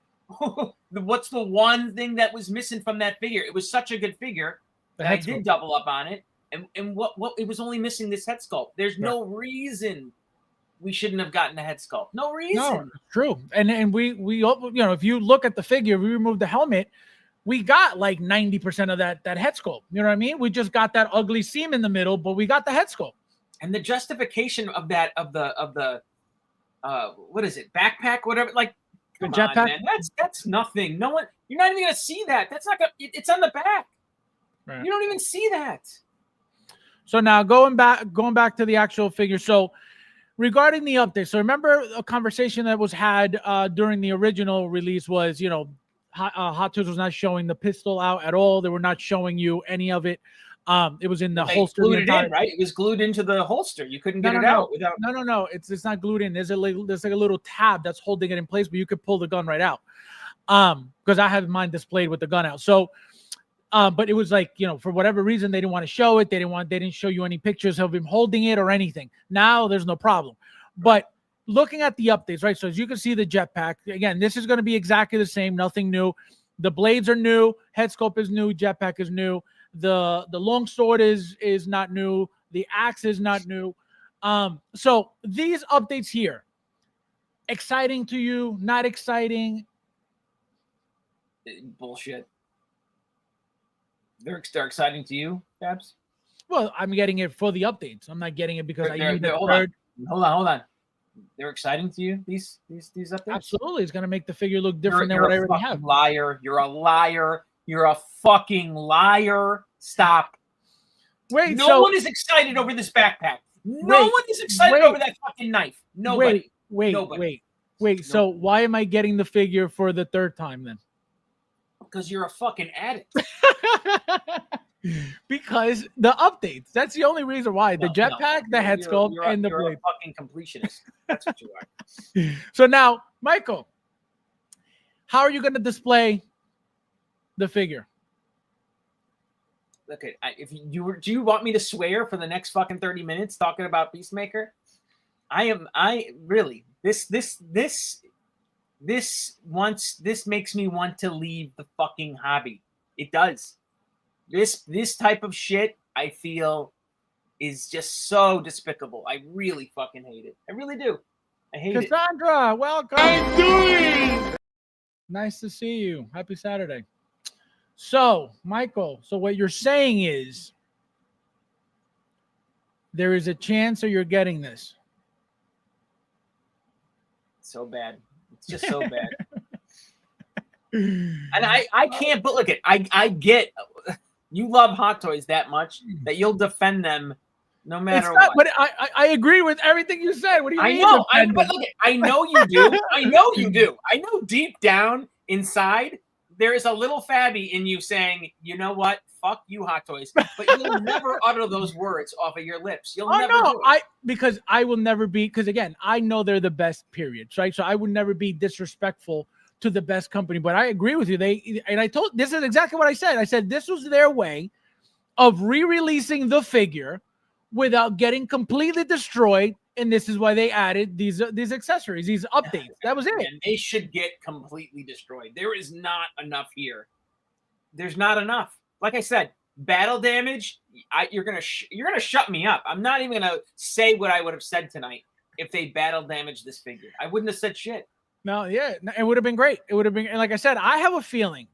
What's the one thing that was missing from that figure? It was such a good figure that I did double up on it. And what it was only missing this head sculpt. There's no reason we shouldn't have gotten a head sculpt. No reason. No, true. And we if you look at the figure, we removed the helmet, we got like 90% of that head sculpt. You know what I mean? We just got that ugly seam in the middle, but we got the head sculpt. And the justification of that of the what is it? Backpack, whatever. Like, come on, man. That's nothing. No one. You're not even gonna see that. That's not gonna. It's on the back. Right. You don't even see that. So now going back to the actual figure. So regarding the update, so remember a conversation that was had during the original release was, Hot Toys was not showing the pistol out at all. They were not showing you any of it. It was in the holster. Glued it in, right? It was glued into the holster. You couldn't get it out without. No. It's not glued in. There's like a little tab that's holding it in place, but you could pull the gun right out. Because I have mine displayed with the gun out. So. But it was like, for whatever reason, they didn't want to show it. They didn't show you any pictures of him holding it or anything. Now there's no problem. But looking at the updates, right? So as you can see the jetpack, again, this is going to be exactly the same, nothing new. The blades are new, head sculpt is new, jetpack is new. The long sword is not new. The axe is not new. So these updates here, exciting to you, not exciting? Bullshit. They're exciting to you, Fabs? Well, I'm getting it for the updates. I'm not getting it because I need the hold third. Hold on. They're exciting to you, these updates? Absolutely. It's going to make the figure look different than what I already have. Liar. You're a liar. You're a fucking liar. Stop. Wait, no one is excited over this backpack. No one is excited over that fucking knife. Nobody. Wait. So why am I getting the figure for the third time then? Because you're a fucking addict. Because the updates. That's the only reason why. The jetpack, the head sculpt, and the blade. You're a fucking completionist. That's what you are. So now, Michael, how are you going to display the figure? Okay, do you want me to swear for the next fucking 30 minutes talking about Peacemaker? This makes me want to leave the fucking hobby. It does. This type of shit, I feel, is just so despicable. I really fucking hate it. I really do. I hate it. Cassandra, welcome. I'm doing. Nice to see you. Happy Saturday. So, Michael, what you're saying is there is a chance that you're getting this. So bad. It's just so bad. And I can't, but look at I get you love Hot Toys that much that you'll defend them no matter what. But I agree with everything you said. What do you mean? But look, I know you do. I know you do. I know deep down inside there is a little Fabby in you saying, you know what? Fuck you, Hot Toys. But you'll never utter those words off of your lips. You'll never do it. Because I will never be, because again, I know they're the best, period. Right? So I would never be disrespectful to the best company. But I agree with you. This is exactly what I said. I said this was their way of re-releasing the figure without getting completely destroyed. And this is why they added these accessories, these updates. That was it. And they should get completely destroyed. There is not enough here. There's not enough. Like I said, battle damage. You're gonna shut me up. I'm not even gonna say what I would have said tonight if they battle damaged this figure. I wouldn't have said shit. No, yeah, it would have been great. It would have been, and like I said, I have a feeling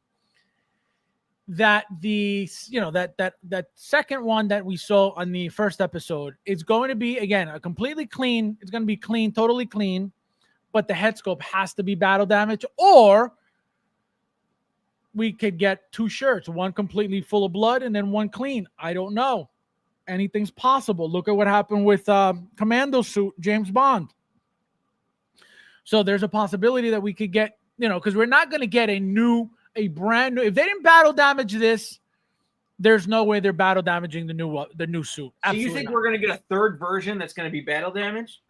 that that second one that we saw on the first episode is going to be, again, a completely clean. It's going to be clean, totally clean, but the head sculpt has to be battle damage, or we could get 2 shirts, one completely full of blood and then one clean. I don't know. Anything's possible. Look at what happened with Commando suit, James Bond. So there's a possibility that we could get, because we're not going to get a brand new. If they didn't battle damage this, there's no way they're battle damaging the new suit. So Absolutely you think not. we're going to get a third version that's going to be battle damage?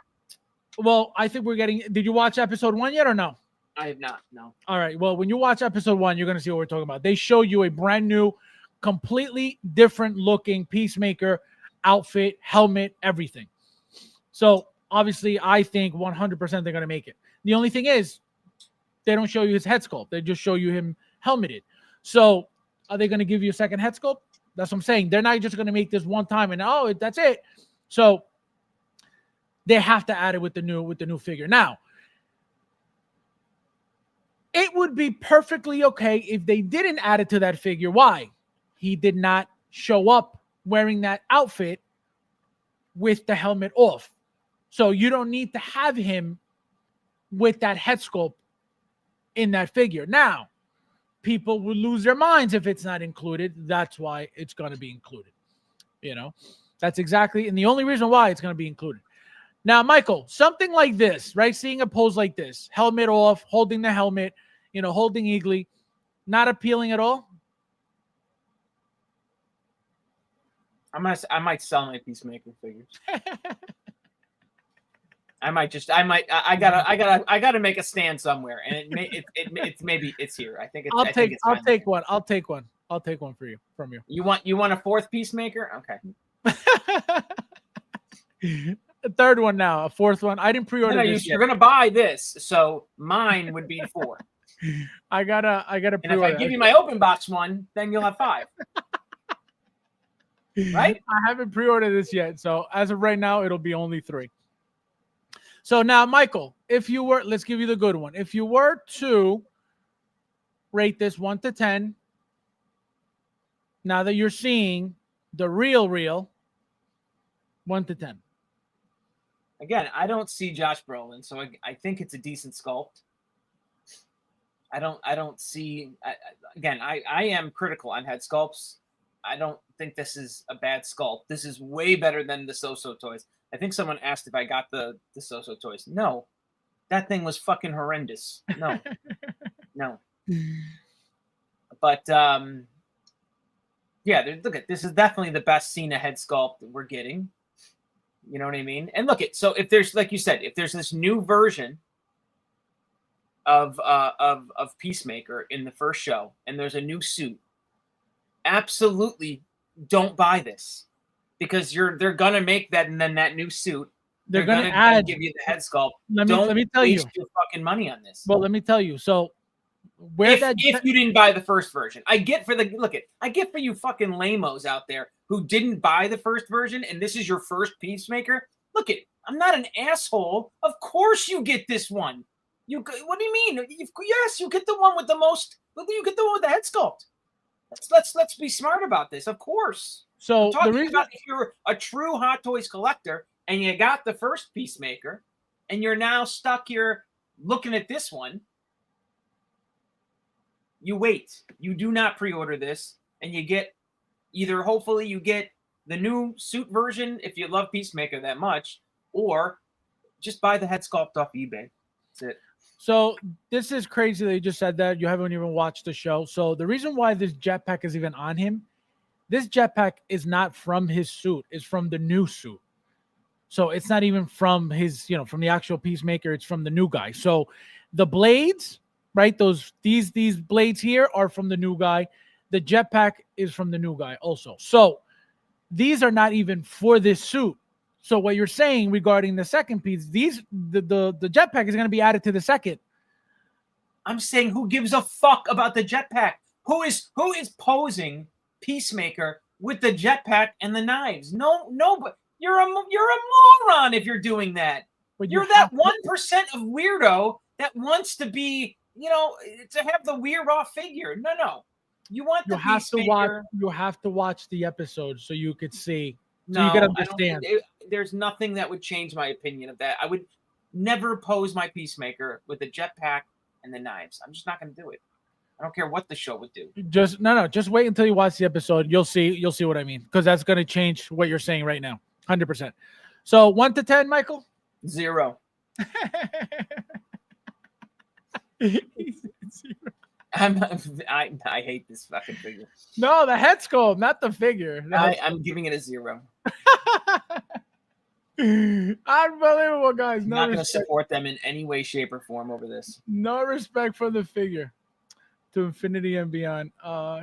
Well, I think we're getting. Did you watch episode 1 yet or no? I have not. No. All right. Well, when you watch episode 1, you're going to see what we're talking about. They show you a brand new, completely different looking Peacemaker outfit, helmet, everything. So obviously, I think 100% they're going to make it. The only thing is, they don't show you his head sculpt. They just show you him helmeted. So are they going to give you a second head sculpt? That's what I'm saying. They're not just going to make this one time and that's it. So they have to add it with the new figure. Now, it would be perfectly okay if they didn't add it to that figure. Why? He did not show up wearing that outfit with the helmet off. So you don't need to have him with that head sculpt in that figure. Now, people will lose their minds if it's not included. That's why it's going to be included. That's exactly, and the only reason why it's going to be included. Now, Michael, something like this, right? Seeing a pose like this, helmet off, holding the helmet, holding Eagly, not appealing at all. I might sell my Peacemaker figures. I gotta make a stand somewhere, and maybe it's here. I think it's. I'll take one. I'll take one from you. You want a fourth Peacemaker? Okay. A third one now, a fourth one. I didn't pre-order this You're gonna buy this, so mine would be 4. I gotta And pre-order. if I give you my open box one, then you'll have 5. Right? I haven't pre-ordered this yet, so as of right now, it'll be only 3. So now, Michael, let's give you the good one. If you were to rate this 1 to 10, now that you're seeing the real 1 to 10. Again, I don't see Josh Brolin, so I think it's a decent sculpt. I don't see. Again, I am critical on head sculpts. I don't think this is a bad sculpt. This is way better than the So-So toys. I think someone asked if I got the So-So toys. No, that thing was fucking horrendous. No, no. But yeah, look at this is definitely the best Cena head sculpt that we're getting. You know what I mean? And look at, so if there's, like you said, if there's this new version of Peacemaker in the first show, and there's a new suit, absolutely don't buy this, because they're gonna make that, and then that new suit they're gonna give you the head sculpt. Let me tell you, waste your fucking money on this. Well, let me tell you. So if you didn't buy the first version, I get for you fucking lamos out there who didn't buy the first version, and this is your first Peacemaker. Look it, I'm not an asshole. Of course you get this one. What do you mean? Yes, you get the one with the most. You get the one with the head sculpt. Let's be smart about this. Of course. So the reason about if you're a true Hot Toys collector and you got the first Peacemaker, and you're now stuck here looking at this one, you wait. You do not pre-order this, and you get hopefully you get the new suit version if you love Peacemaker that much, or just buy the head sculpt off eBay. That's it. So this is crazy that you just said that. You haven't even watched the show. So the reason why this jetpack is even on him, this jetpack is not from his suit. It's from the new suit. So it's not even from his, from the actual Peacemaker. It's from the new guy. So the blades, right? These blades here are from the new guy. The jetpack is from the new guy also. So these are not even for this suit. So what you're saying regarding the second piece, the jetpack is going to be added to the second. I'm saying, who gives a fuck about the jetpack? Who is posing Peacemaker with the jetpack and the knives? No, but you're a moron if you're doing that. But you're that 1% of weirdo that wants to be, to have the weird raw figure. No. You want the Peacemaker. You have to watch the episode so you could see. So no, you can understand. There's nothing that would change my opinion of that. I would never pose my Peacemaker with the jetpack and the knives. I'm just not going to do it. I don't care what the show would do. Just just wait until you watch the episode. You'll see what I mean, because that's going to change what you're saying right now. 100%. So 1 to 10, Michael? 0. Zero. I hate this fucking figure. No, the head sculpt, not the figure. I'm giving it a 0. Unbelievable, guys. I'm not going to support them in any way, shape, or form over this. No respect for the figure. To infinity and beyond.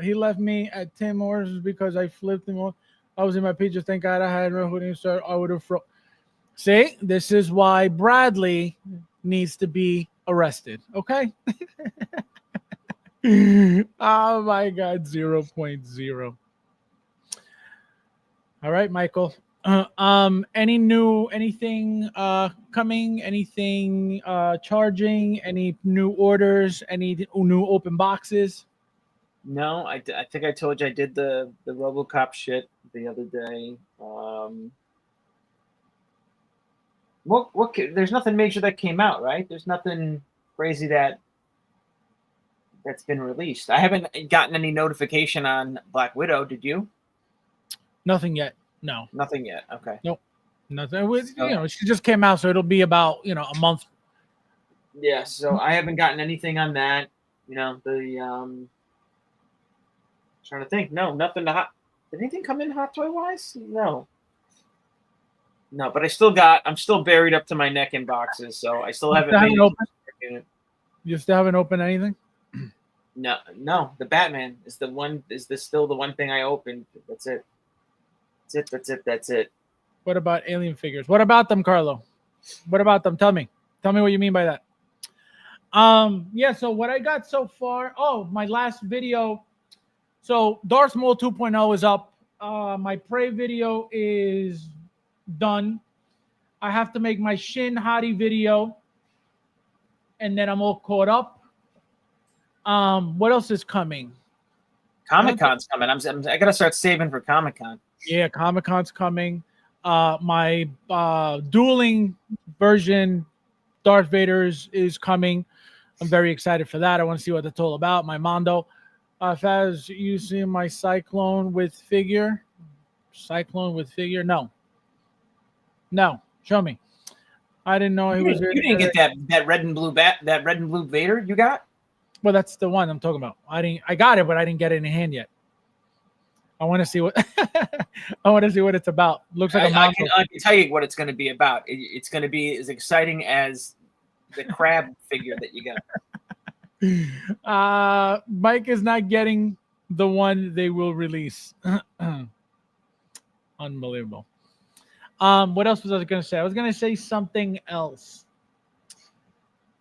He left me at Tim Hortons because I flipped him off. I was in my pizza. Thank God I had no hoodie, so I would have See, this is why Bradley needs to be arrested. Okay. Oh my God, 0.0. All right, Michael. Anything coming? Anything charging? Any new orders? Any new open boxes? No, I think I told you I did the RoboCop shit the other day. What? There's nothing major that came out, right? There's nothing crazy that's been released. I haven't gotten any notification on Black Widow. Did you? Nothing yet. No. Nothing yet. Okay. Nope. Nothing. She just came out, so it'll be about a month. Yeah. So I haven't gotten anything on that. Trying to think. No, nothing to hot. Did anything come in hot toy wise? No. No, but I'm still buried up to my neck in boxes, so I still haven't made it. You still haven't opened anything? No. The Batman is the one. Is this still the one thing I opened? That's it. That's it. What about alien figures? What about them, Carlo? What about them? Tell me what you mean by that. Yeah. So what I got so far. Oh, my last video. So Darth Maul 2.0 is up. My Prey video is done. I have to make my Shin Hottie video, and then I'm all caught up. What else is coming? Comic-Con's coming. I gotta start saving for Comic-Con. Yeah, Comic-Con's coming. My dueling version Darth Vader is coming. I'm very excited for that. I want to see what that's all about. My Mondo. Faz, you see my Cyclone with figure? No. Show me. I didn't know he was. You didn't get that red and blue Vader you got? Well, that's the one I'm talking about. I got it, but I didn't get it in hand yet. I want to see what it's about. Looks like I can tell you what it's going to be about. It's going to be as exciting as the crab figure that you got. Mike is not getting the one they will release. Unbelievable. What else was I going to say? I was going to say something else.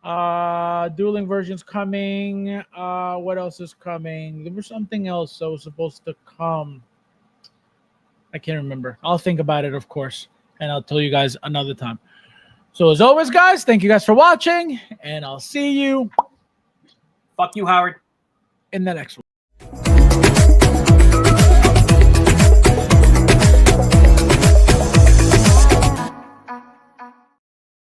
Dueling versions coming. What else is coming? There was something else that was supposed to come. I can't remember. I'll think about it, of course, and I'll tell you guys another time. So as always, guys, thank you guys for watching, and I'll see you. Fuck you, Howard. In the next one.